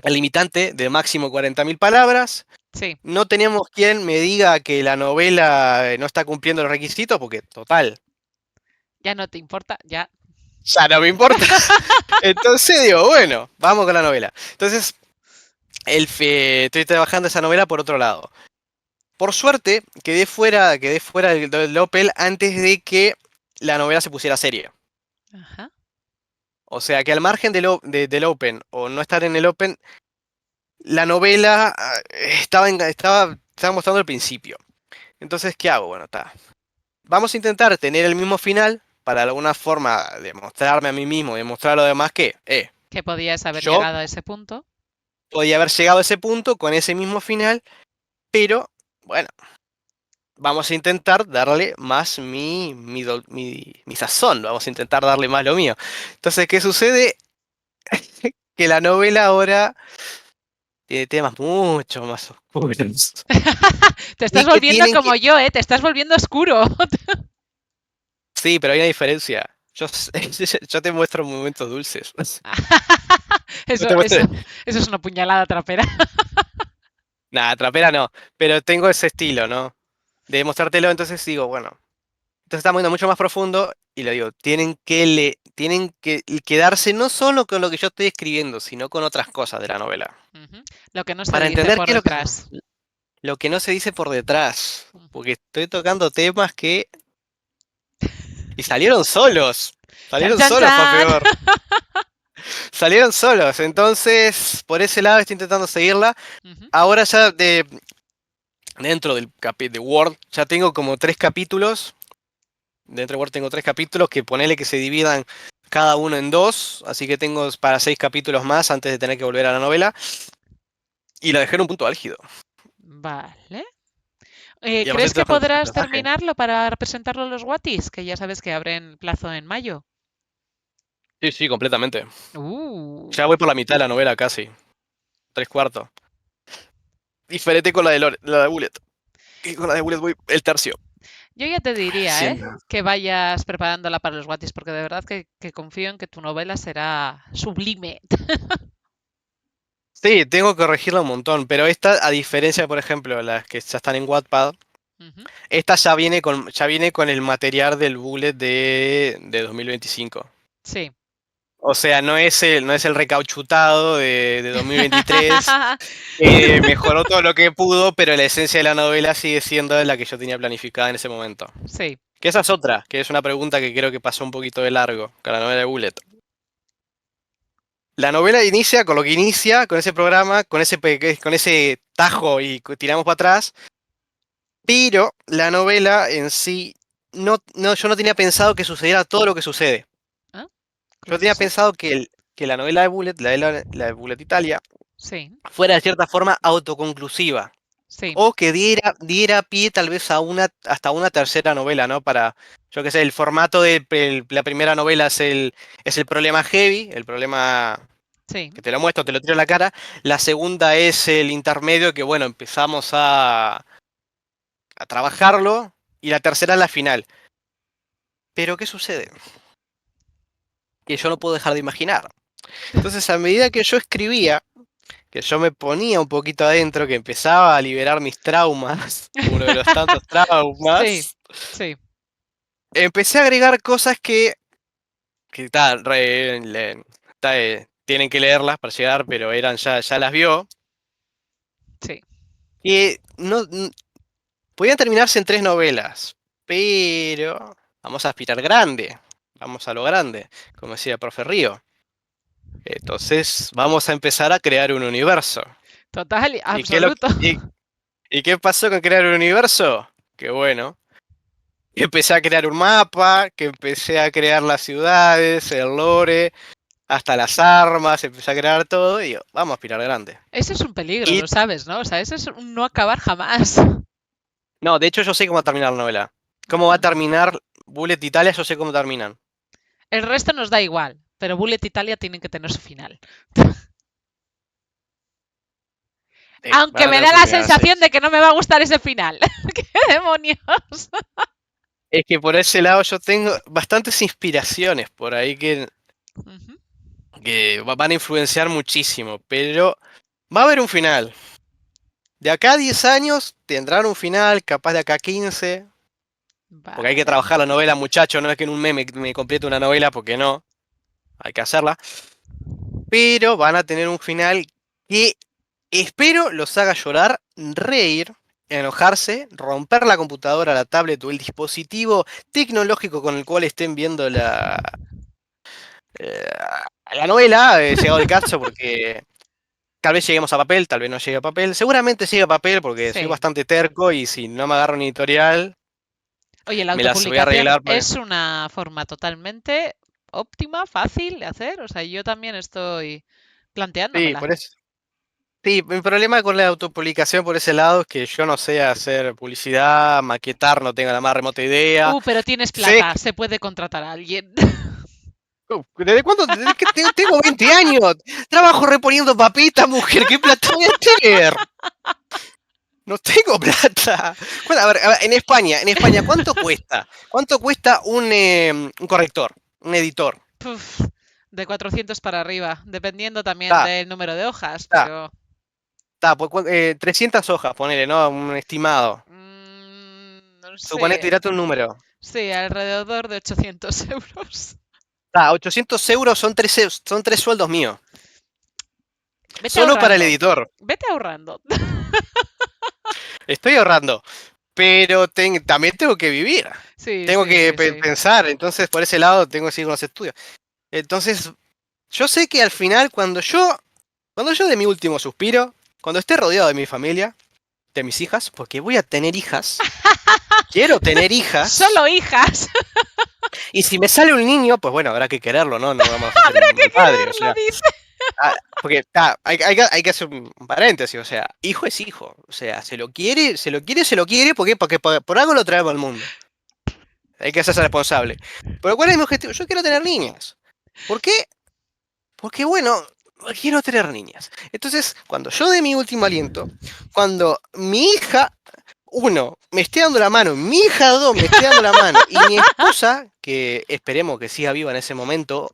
limitante de máximo 40.000 palabras. Sí. No tenemos quien me diga que la novela no está cumpliendo los requisitos, porque total, Ya no te importa, ya. ya no me importa. Entonces digo, bueno, vamos con la novela. Entonces, estoy trabajando esa novela por otro lado. Por suerte, quedé fuera del Opel antes de que la novela se pusiera seria. Ajá. O sea que al margen del Open o no estar en el Open, la novela estaba mostrando el principio. Entonces, ¿qué hago? Bueno, está. Vamos a intentar tener el mismo final para de alguna forma demostrarme a mí mismo, demostrar a los demás que, Que podías haber yo llegado a ese punto. podía haber llegado a ese punto con ese mismo final, pero bueno, vamos a intentar darle más mi sazón, vamos a intentar darle más lo mío. Entonces, ¿qué sucede? Que la novela ahora tiene temas mucho más oscuros. Te estás Y que volviendo tienen que... como yo, ¿eh? Te estás volviendo oscuro. Sí, pero hay una diferencia. Yo te muestro momentos dulces. Yo Eso, te muestro... eso, eso es una puñalada trapera. Nada, trapera no, pero tengo ese estilo, ¿no? De mostrártelo, entonces digo, bueno, entonces estamos yendo mucho más profundo y le digo, tienen que quedarse no solo con lo que yo estoy escribiendo, sino con otras cosas de la novela. Ujú. Lo que no se Para dice entender por qué es detrás. lo que no se dice por detrás. Ujú. Porque estoy tocando temas que... Y salieron solos. ¡Chan, Salieron chan, solos, fue chan! peor. Salieron solos. Entonces, por ese lado estoy intentando seguirla. Ujú. Ahora ya dentro de Word ya tengo como 3 capítulos. Dentro de Word tengo 3 capítulos que ponele que se dividan cada uno en dos. Así que tengo para 6 capítulos más antes de tener que volver a la novela. Y la dejé en un punto álgido. Vale. Y además ¿Crees estoy que bastante el podrás personaje. terminarlo para presentarlo a los Watis? Que ya sabes que abren plazo en mayo. Sí, sí, completamente. Uh, Ya voy por la mitad de la novela casi. 3 cuartos. Diferente con la de Bullet. Y con la de Bullet voy el tercio. yo ya te diría, ¿eh? Siendo. Que vayas preparándola para los Watis, porque de verdad que confío en que tu novela será sublime. Sí, tengo que corregirla un montón, pero esta, a diferencia, por ejemplo, de las que ya están en Wattpad, Ujú. esta ya viene con el material del Bullet de 2025. Sí. O sea, no es el recauchutado de 2023, que mejoró todo lo que pudo, pero la esencia de la novela sigue siendo la que yo tenía planificada en ese momento. Sí. Que esa es otra, que es una pregunta que creo que pasó un poquito de largo con la novela de Bullet. La novela inicia con lo que inicia, con ese programa, con ese tajo y tiramos para atrás, pero la novela en sí, yo no tenía pensado que sucediera todo lo que sucede. ¿Ah? ¿Qué Yo es tenía eso? pensado que la novela de Bullet, la de Bullet Italia, Sí. fuera de cierta forma autoconclusiva, Sí. o que diera pie tal vez hasta una tercera novela, ¿no? Yo qué sé, el formato de la primera novela es el problema heavy, el problema Sí. que te lo muestro, te lo tiro en la cara. La segunda es el intermedio, que bueno, empezamos a trabajarlo. Y la tercera es la final. Pero ¿qué sucede? Que yo no puedo dejar de imaginar. Entonces, a medida que yo escribía, que yo me ponía un poquito adentro, que empezaba a liberar mis traumas, uno de los tantos Sí, traumas, sí, empecé a agregar cosas que tienen que leerlas para llegar, pero ya las vio, sí. que podían terminarse en 3 novelas, pero vamos a aspirar grande, vamos a lo grande, como decía el profe Río. Entonces vamos a empezar a crear un universo. Total y ¿Y qué, lo, absoluto. y, y qué pasó con crear un universo? Que bueno, que empecé a crear un mapa, que empecé a crear las ciudades, el lore, hasta las armas, empecé a crear todo y vamos a aspirar grande. Eso es un peligro, Y lo sabes, ¿no? O sea, eso es un no acabar jamás. no, de hecho yo sé cómo va a terminar la novela. Cómo va a Ah. terminar Bullet Italia, yo sé cómo terminan. El resto nos da igual, pero Bullet Italia tienen que tener su final. Van Aunque a me tener da su la final, sí. sensación de que no me va a gustar ese final. ¡Qué demonios! Es que por ese lado yo tengo bastantes inspiraciones por ahí Ujú. que van a influenciar muchísimo, pero va a haber un final. De acá a 10 años tendrán un final, capaz de acá a 15, porque hay que Vale. trabajar la novela, muchacho, no es que en un mes me complete una novela, porque no, hay que hacerla, pero van a tener un final que espero los haga llorar, reír, enojarse, romper la computadora, la tablet o el dispositivo tecnológico con el cual estén viendo eh, la novela, llegado el caso, porque tal vez lleguemos a papel, tal vez no llegue a papel. Seguramente llegue a papel porque soy Sí. bastante terco y si no me agarro un editorial, Oye, la me las voy a autopublicación arreglar. es una forma totalmente óptima, fácil de hacer. O sea, yo también estoy Sí, planteándomela. por eso. Sí, mi problema con la autopublicación por ese lado es que yo no sé hacer publicidad, maquetar, no tengo la más remota idea. Pero tienes Sé plata, se puede contratar a alguien. ¿desde cuándo? Desde que tengo 20 años. Trabajo reponiendo papitas, mujer. ¿Qué plata voy a tener? No tengo plata. A ver, en España, ¿cuánto cuesta? ¿Cuánto cuesta un corrector, un editor? Puf, de 400 para arriba, dependiendo también Está, del número de hojas, está, pero está. 300 hojas, ponele, ¿no? Un estimado. no Suponé, sé, tirate un número. sí, alrededor de 800 euros. Está, 800 euros son tres sueldos míos. Vete Solo para el ahorrando, editor. vete ahorrando. Estoy ahorrando. Pero también tengo que vivir. Sí, Tengo sí, que sí, sí. pensar. Entonces, por ese lado, tengo que seguir con los estudios. Entonces, yo sé que al final, cuando yo dé mi último suspiro, cuando esté rodeado de mi familia, de mis hijas, porque voy a tener hijas, quiero tener hijas, Solo hijas. y si me sale un niño, pues bueno, habrá que quererlo, ¿no? No vamos a ser Habrá un que mal padre, o quererlo, sea, dice. porque hay que hacer un paréntesis, o sea, hijo es hijo, o sea, se lo quiere, porque por algo lo traemos al mundo, hay que hacerse responsable. Pero ¿cuál es mi objetivo? Yo quiero tener niñas. ¿Por qué? Porque bueno, quiero tener niñas. Entonces, cuando yo dé mi último aliento, cuando mi hija, uno, me esté dando la mano, mi hija, dos, me esté dando la mano, y mi esposa, que esperemos que siga viva en ese momento,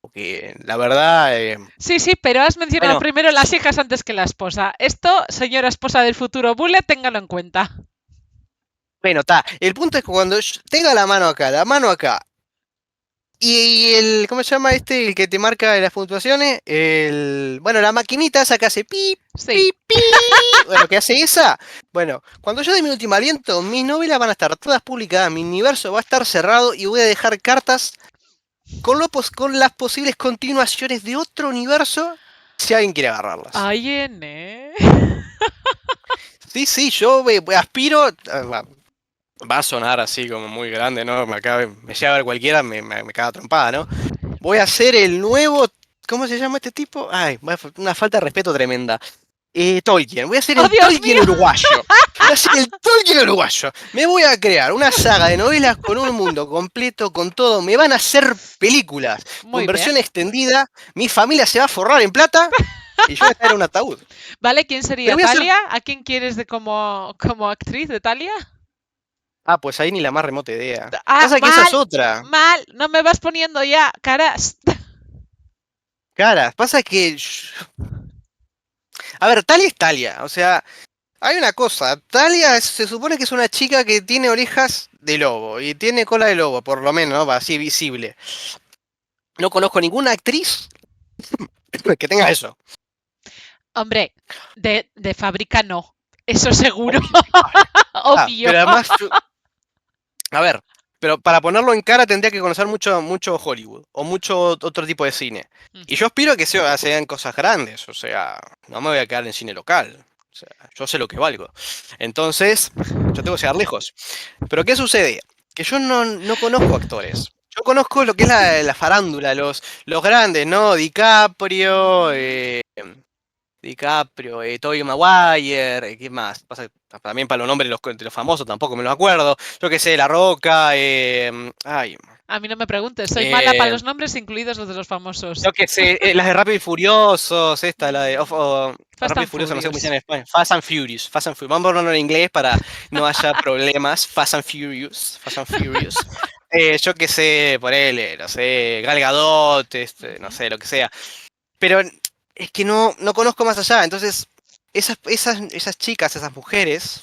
porque la verdad, Sí, sí, pero has mencionado bueno, primero las hijas antes que la esposa. Esto, señora esposa del futuro Bullet, téngalo en cuenta. bueno, está. El punto es que cuando yo tenga la mano acá, y ¿cómo se llama este? El que te marca las puntuaciones. Bueno, la maquinita esa que hace pi, Sí. pi, pi. Bueno, que hace esa. Bueno, cuando yo dé mi último aliento, mis novelas van a estar todas publicadas, mi universo va a estar cerrado y voy a dejar cartas con las posibles continuaciones de otro universo si alguien quiere agarrarlas. Ay, Ene. Sí, sí, yo aspiro. Va a sonar así como muy grande, ¿no? Me llega a ver cualquiera, me caga trompada, ¿no? Voy a ser el nuevo. ¿Cómo se llama este tipo? Ay, una falta de respeto tremenda. Tolkien. Voy a ser ¡Oh, el Dios Tolkien mío! uruguayo. Voy a ser el Tolkien uruguayo. Me voy a crear una saga de novelas con un mundo completo, con todo. Me van a hacer películas con Muy bien. versión extendida. Mi familia se va a forrar en plata y yo voy a estar en un ataúd. Vale, ¿quién Pero sería voy a ser. Talia? ¿A quién quieres como actriz de Talia? Ah, pues ahí ni la más remota idea. Ah, Pasa que esa es mal, otra. mal. No me vas poniendo ya caras. Cara, pasa que A ver, Talia es Talia. O sea, hay una cosa. Se supone que es una chica que tiene orejas de lobo y tiene cola de lobo, por lo menos, ¿no? Así visible. No conozco ninguna actriz que tenga eso. Hombre, de fábrica no. Eso seguro. Obvio que vale. Obvio. Pero además, a ver, pero para ponerlo en cara tendría que conocer mucho, mucho Hollywood o mucho otro tipo de cine. Y yo aspiro a que sean cosas grandes, o sea, no me voy a quedar en cine local. O sea, yo sé lo que valgo. Entonces, yo tengo que llegar lejos. Pero ¿qué sucede? Que yo no conozco actores. Yo conozco lo que es la farándula, los grandes, ¿no? Ujú. DiCaprio, Tobey Maguire, ¿qué más? También para los nombres de los famosos tampoco me los acuerdo. Yo qué sé, La Roca, ay, A mí no me preguntes, soy mala para eh, los nombres, incluidos los de los famosos. yo qué sé, las de Rápido y Furiosos, esta, la de Fast Rápido y and Furioso, no sé cómo se Furious. llama en España. Fast and Furious, Fast and Furious. Vamos a ponerlo en inglés para no haya problemas. Fast and Furious, Fast and Furious. Yo qué sé, por él, no sé, Gal Gadot, no Ujú. sé, lo que sea. Pero es que no conozco más allá. Entonces, esas chicas, esas mujeres,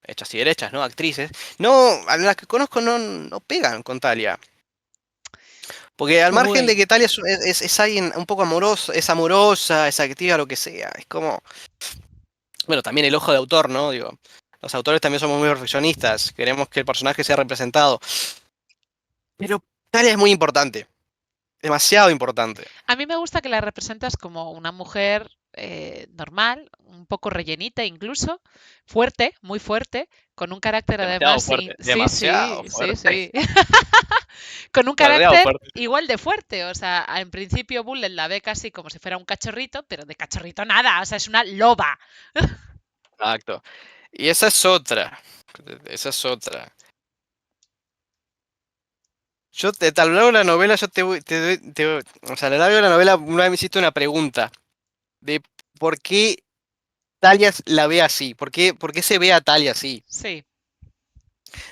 hechas y derechas, ¿no? Actrices, a las que conozco no pegan con Talia. Porque al margen de Bueno, que Talia es alguien un poco amoroso, es amorosa, es activa, lo que sea. Es como. Bueno, también el ojo de autor, ¿no? Digo, los autores también somos muy perfeccionistas. Queremos que el personaje sea representado. Pero Talia es muy importante. Demasiado importante. a mí me gusta que la representas como una mujer normal, un poco rellenita incluso, fuerte, muy fuerte, con un carácter Demasiado además, fuerte. sí, Demasiado sí, sí, fuerte. sí, con un Demasiado carácter fuerte. igual de fuerte. O sea, en principio Bullet la ve casi como si fuera un cachorrito, pero de cachorrito nada, o sea, es una loba. Exacto. Y esa es otra. Esa es otra. A lo largo de la novela, yo o sea, a lo largo de la novela, una vez me hiciste una pregunta de por qué Talia la ve así, por qué se ve a Talia así. Sí,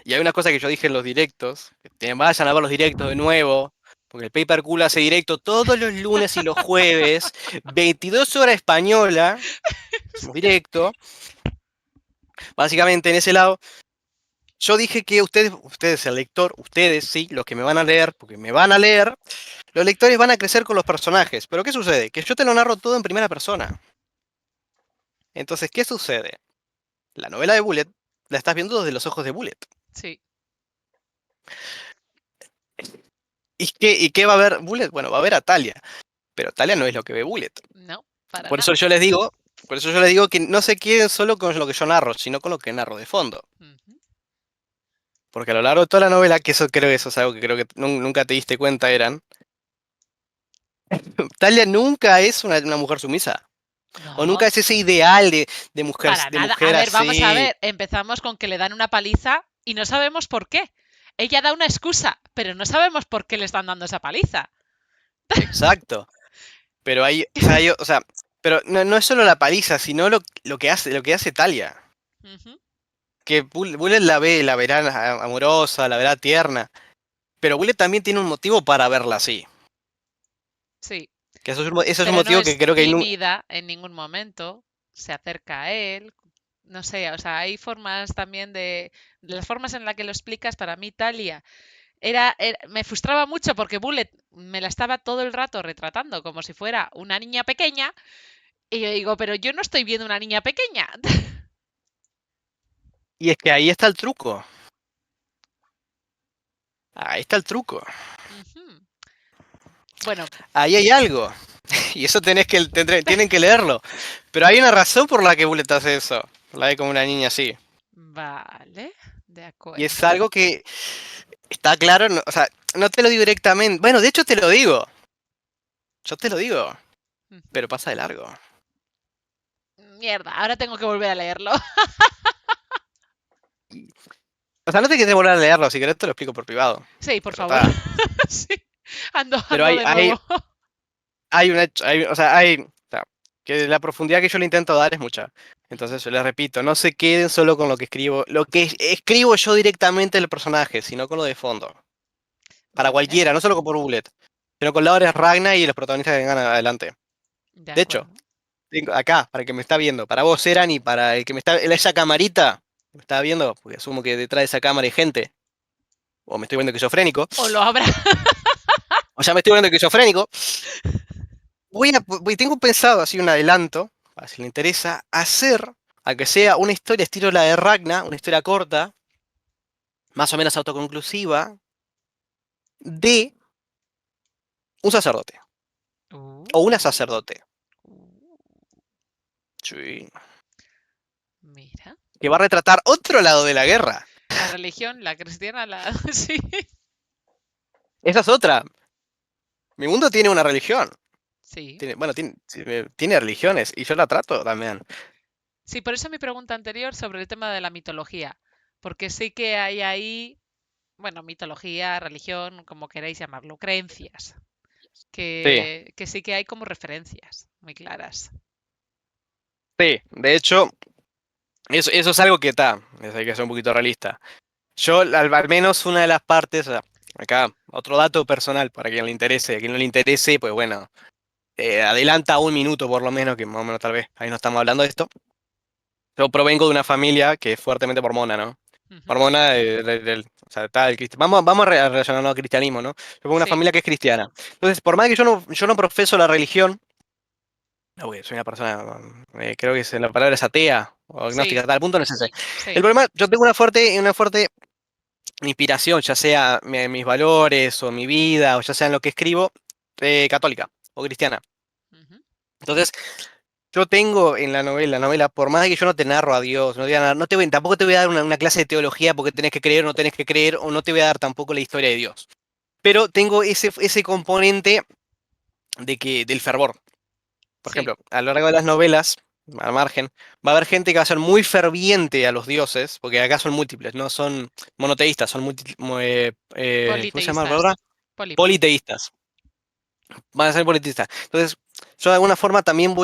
Y hay una cosa que yo dije en los directos, que vayan a ver los directos de nuevo, porque el Paper Cool hace directo todos los lunes y los jueves, 22 horas española, hacemos directo, básicamente en ese lado. Yo dije que ustedes, el lector, ustedes sí, los que me van a leer, porque me van a leer, los lectores van a crecer con los personajes. Pero ¿qué sucede? Que yo te lo narro todo en primera persona. Entonces, ¿qué sucede? La novela de Bullet la estás viendo desde los ojos de Bullet. sí, ¿Y qué va a ver Bullet? Bueno, va a ver a Talia. Pero Talia no es lo que ve Bullet. no, para Por eso nada. yo les digo, por eso yo les digo que no se queden solo con lo que yo narro, sino con lo que narro de fondo. Ujú. Porque a lo largo de toda la novela, que eso es algo que creo que nunca te diste cuenta, Talia nunca es una mujer sumisa. O No, nunca es ese ideal de mujer, para de nada. A mujer ver, vamos a así. ver. Empezamos con que le dan una paliza y no sabemos por qué. Ella da una excusa, pero no sabemos por qué le están dando esa paliza. Exacto. Pero o sea, pero no es solo la paliza, sino lo que hace Talia. Ujú. Que Bullet la verá amorosa, la verá tierna. Pero Bullet también tiene un motivo para verla así. Sí, Que eso es un pero no motivo que es creo que tímida en ningún momento. Se acerca a él. No sé, o sea, hay formas también de las formas en las que lo explicas. Para mí, Talia me frustraba mucho porque Bullet me la estaba todo el rato retratando como si fuera una niña pequeña. Y yo digo, pero yo no estoy viendo una niña pequeña. Y es que ahí está el truco. Ahí está el truco. Ujú. Bueno, Ahí hay algo. Y eso tienen que leerlo. Pero hay una razón por la que Bullet hace eso. La ve como una niña así. vale, de Y es acuerdo. algo que está claro. O sea, no te lo digo directamente. Bueno, de hecho te lo digo. Yo te lo digo. Ujú. Pero pasa de largo. Mierda, ahora tengo que volver a leerlo. O sea, no te quieres volver a leerlo. Si querés te lo explico por privado. Sí, por Pero favor. está. Sí, ando, Pero ando hay, de hay, nuevo. hay una. O sea, que la profundidad que yo le intento dar es mucha. Entonces, yo les repito, no se queden solo con lo que escribo. Lo que escribo yo directamente del personaje, sino con lo de fondo. Para Vale, cualquiera, no solo por Bullet, sino con Laura Ragna y los protagonistas que vengan adelante. de De hecho, acuerdo. tengo acá, para el que me está viendo, para vos, Eran, y para el que me está, esa camarita, me está viendo, porque asumo que detrás de esa cámara hay gente, o me estoy viendo esquizofrénico, O lo habrá. o ya me estoy viendo esquizofrénico. Tengo pensado, así un adelanto, para si le interesa, hacer, a que sea una historia estilo la de Ragna, una historia corta, más o menos autoconclusiva, de un sacerdote, o una Uh, sacerdote, uh, sí, mira. que va a retratar otro lado de la guerra. La religión, la cristiana, la... Sí. Esa es otra. Mi mundo tiene una religión. Sí. Tiene religiones y yo la trato también. Sí, por eso mi pregunta anterior sobre el tema de la mitología. Porque sí que hay ahí, bueno, mitología, religión, como queráis llamarlo, creencias. Sí, Que sí que hay como referencias muy claras. sí. De hecho, eso es algo que está. Hay que ser un poquito realista. Yo, al menos una de las partes, o sea, acá, otro dato personal para quien le interese. A quien no le interese, pues bueno, adelanta un minuto por lo menos, que más o menos tal vez ahí no estamos hablando de esto. Yo provengo de una familia que es fuertemente mormona, ¿no? Ujú. Mormona, o sea, está vamos a relacionarlo al cristianismo, ¿no? Yo vengo de una Sí, familia que es cristiana. Entonces, por más que yo no profeso la religión, no, porque soy una persona, creo que la palabra es atea o sí, agnóstica, tal punto no es ese. El sí, problema, yo tengo una fuerte inspiración, ya sea mis valores o mi vida, o ya sea en lo que escribo, católica o cristiana. ujú, Entonces, yo tengo en la novela, por más de que yo no te narro a Dios, tampoco te voy a dar una clase de teología porque tenés que creer o no tenés que creer, o no te voy a dar tampoco la historia de Dios. Pero tengo ese componente del fervor. Por sí, ejemplo, a lo largo de las novelas, al margen, va a haber gente que va a ser muy ferviente a los dioses, porque acá son múltiples, no son monoteístas, son ¿cómo se llama la politeístas, palabra? poli. Politeístas. Van a ser politeístas. Entonces, yo de alguna forma también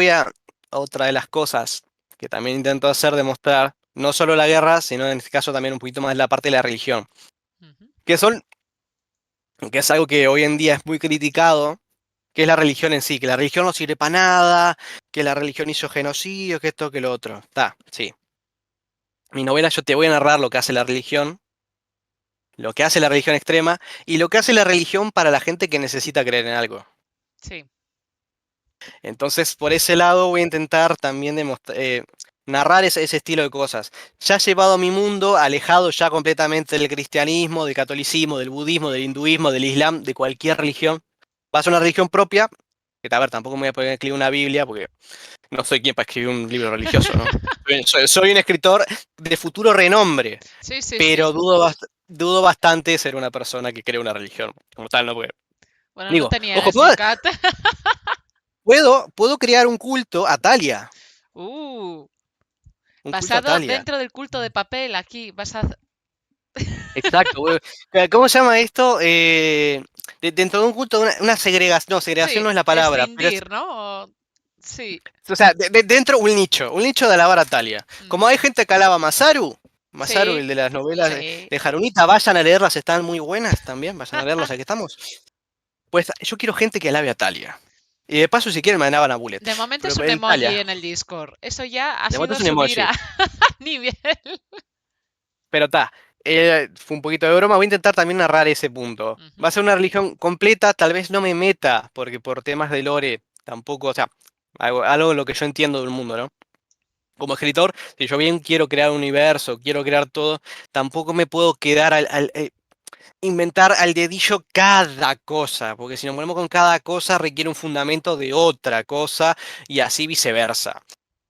otra de las cosas que también intento hacer, demostrar, no solo la guerra, sino en este caso también un poquito más la parte de la religión, Ujú, que son, que es algo que hoy en día es muy criticado, que es la religión en sí, que la religión no sirve para nada, que la religión hizo genocidio, que esto, que lo otro. Está, sí. Mi novela yo te voy a narrar lo que hace la religión, lo que hace la religión extrema y lo que hace la religión para la gente que necesita creer en algo. sí, Entonces, por ese lado voy a intentar también narrar ese estilo de cosas. Ya llevado a mi mundo, alejado ya completamente del cristianismo, del catolicismo, del budismo, del hinduismo, del islam, de cualquier religión. Va a ser una religión propia, que a ver, tampoco me voy a poner a escribir una Biblia, porque no soy quien para escribir un libro religioso, ¿no? Soy un escritor de futuro renombre, sí, sí, pero sí. dudo bastante ser una persona que cree una religión como tal, ¿no? Porque, Bueno, no digo, ojo, tenías ni cat. puedo crear un culto a Talia, Uh, un culto a basado Talia. dentro del culto de papel, aquí vas a... Exacto. ¿Cómo se llama esto? Dentro de un culto, una segregación, no, segregación Sí, no es la palabra, pero escindir, ¿no? Sí. o sea, dentro un nicho de alabar a Talia. Como Ujú. hay gente que alaba a Masaru, Masaru, Sí, el de las novelas sí. de Harunita, vayan a leerlas, están muy buenas también, vayan a leerlas, aquí estamos. Pues yo quiero gente que alabe a Talia. Y de paso, si quieren, me alaban a Bullet. De momento es Pero un el emoji Talia, en el Discord. Eso ya ha de momento sido es un subir emoji. a nivel. Pero está, fue un poquito de broma, voy a intentar también narrar ese punto. Va Ujú, a ser una religión completa, tal vez no me meta, porque por temas de lore tampoco, o sea, algo de lo que yo entiendo del mundo, ¿no? Como escritor, si yo bien quiero crear un universo, quiero crear todo, tampoco me puedo quedar inventar al dedillo cada cosa, porque si nos ponemos con cada cosa requiere un fundamento de otra cosa y así viceversa.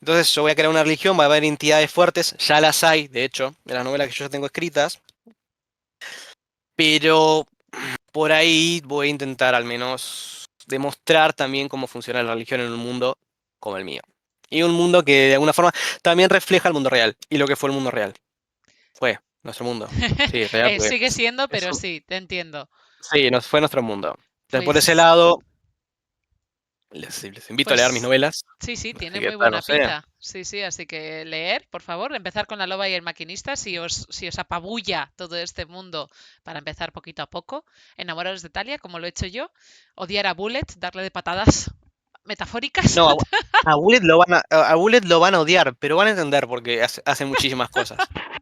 Entonces yo voy a crear una religión, va a haber entidades fuertes, ya las hay, de hecho, de las novelas que yo ya tengo escritas, pero por ahí voy a intentar al menos demostrar también cómo funciona la religión en un mundo como el mío. Y un mundo que de alguna forma también refleja el mundo real y lo que fue el mundo real. Fue nuestro mundo. Sí, real, porque Sigue siendo, pero eso, sí, te entiendo. sí, fue nuestro mundo. Entonces, por ese Pues, lado, les invito a leer mis pues novelas. sí, sí, Así tiene que, muy no buena sé. pinta. Sí, sí, así que leer, por favor, empezar con La Loba y el Maquinista, si os apabulla todo este mundo para empezar poquito a poco. Enamoraros de Talia, como lo he hecho yo. Odiar a Bullet, darle de patadas metafóricas. No, a Bullet lo van a odiar, pero van a entender porque hace muchísimas cosas.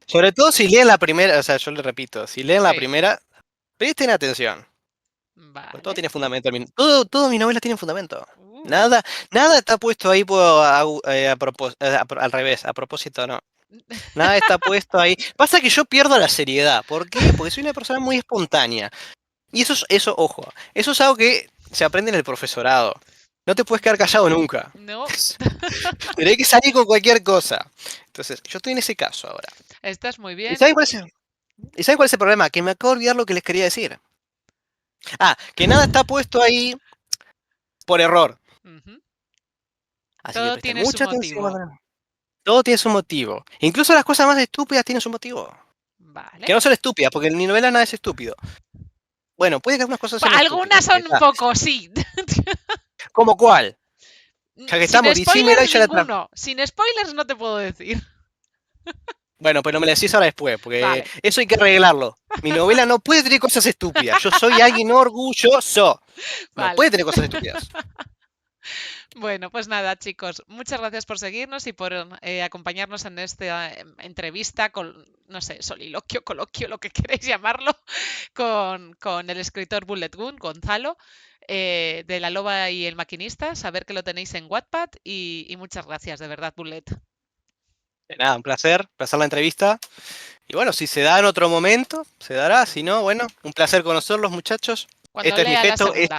Sobre todo si leen la primera, o sea, yo le repito, si leen la Sí, primera, presten atención. Porque todo vale. tiene fundamento. Todo mi novela tiene fundamento. Uh. Nada está puesto ahí al revés, a propósito, no. Nada está puesto ahí. Pasa que yo pierdo la seriedad. ¿Por qué? Porque soy una persona muy espontánea. Y eso, ojo, eso es algo que se aprende en el profesorado. No te puedes quedar callado nunca. No, Tenés que salir con cualquier cosa. Entonces, yo estoy en ese caso ahora. estás muy ¿Y bien. saben cuál es el problema? Que me acabo de olvidar lo que les quería decir. Ah, que nada está puesto ahí por error. Ujú. Así que Todo presten tiene su mucha atención. motivo. Todo tiene su motivo. Incluso las cosas más estúpidas tienen su motivo. Que Vale. no son estúpidas, porque en mi novela nada es estúpido. Bueno, puede que algunas cosas sean Algunas estúpidas. son un poco, sí. ¿Cómo cuál? Ya que Sin estamos, decímela y spoilers, ya la ninguno. Sin spoilers no te puedo decir. Bueno, pero me la decís ahora después, porque Vale, eso hay que arreglarlo. Mi novela no puede tener cosas estúpidas. Yo soy alguien orgulloso. No vale. puede tener cosas estúpidas. Bueno, pues nada, chicos, muchas gracias por seguirnos y por acompañarnos en esta entrevista con, no sé, soliloquio, coloquio, lo que queréis llamarlo, con el escritor Bullet Gun, Gonzalo, de La Loba y el Maquinista. Saber que lo tenéis en Wattpad y muchas gracias, de verdad, Bullet. De nada, un placer la entrevista. Y bueno, si se da en otro momento, se dará. Si no, bueno, un placer conocerlos, muchachos. Cuando Este es mi lea la gesto. segunda.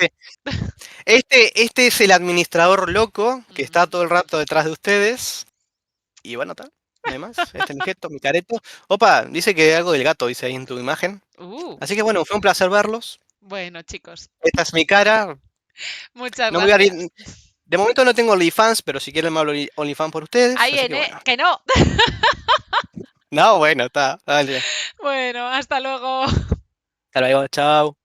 Este es el administrador loco que está Ujú. todo el rato detrás de ustedes. Y bueno, tal. No hay más. Este es mi gesto, mi careto. Opa, dice que algo del gato, dice ahí en tu imagen. Uh, Así que bueno, fue un placer verlos. bueno, chicos, Esta es mi cara. muchas No me voy a abrir. gracias. De momento no tengo OnlyFans, pero si quieren me hablo OnlyFans por ustedes. Ahí Así en, que bueno. que no. No, bueno, está. Dale. Bueno, hasta luego. Hasta luego. Chao.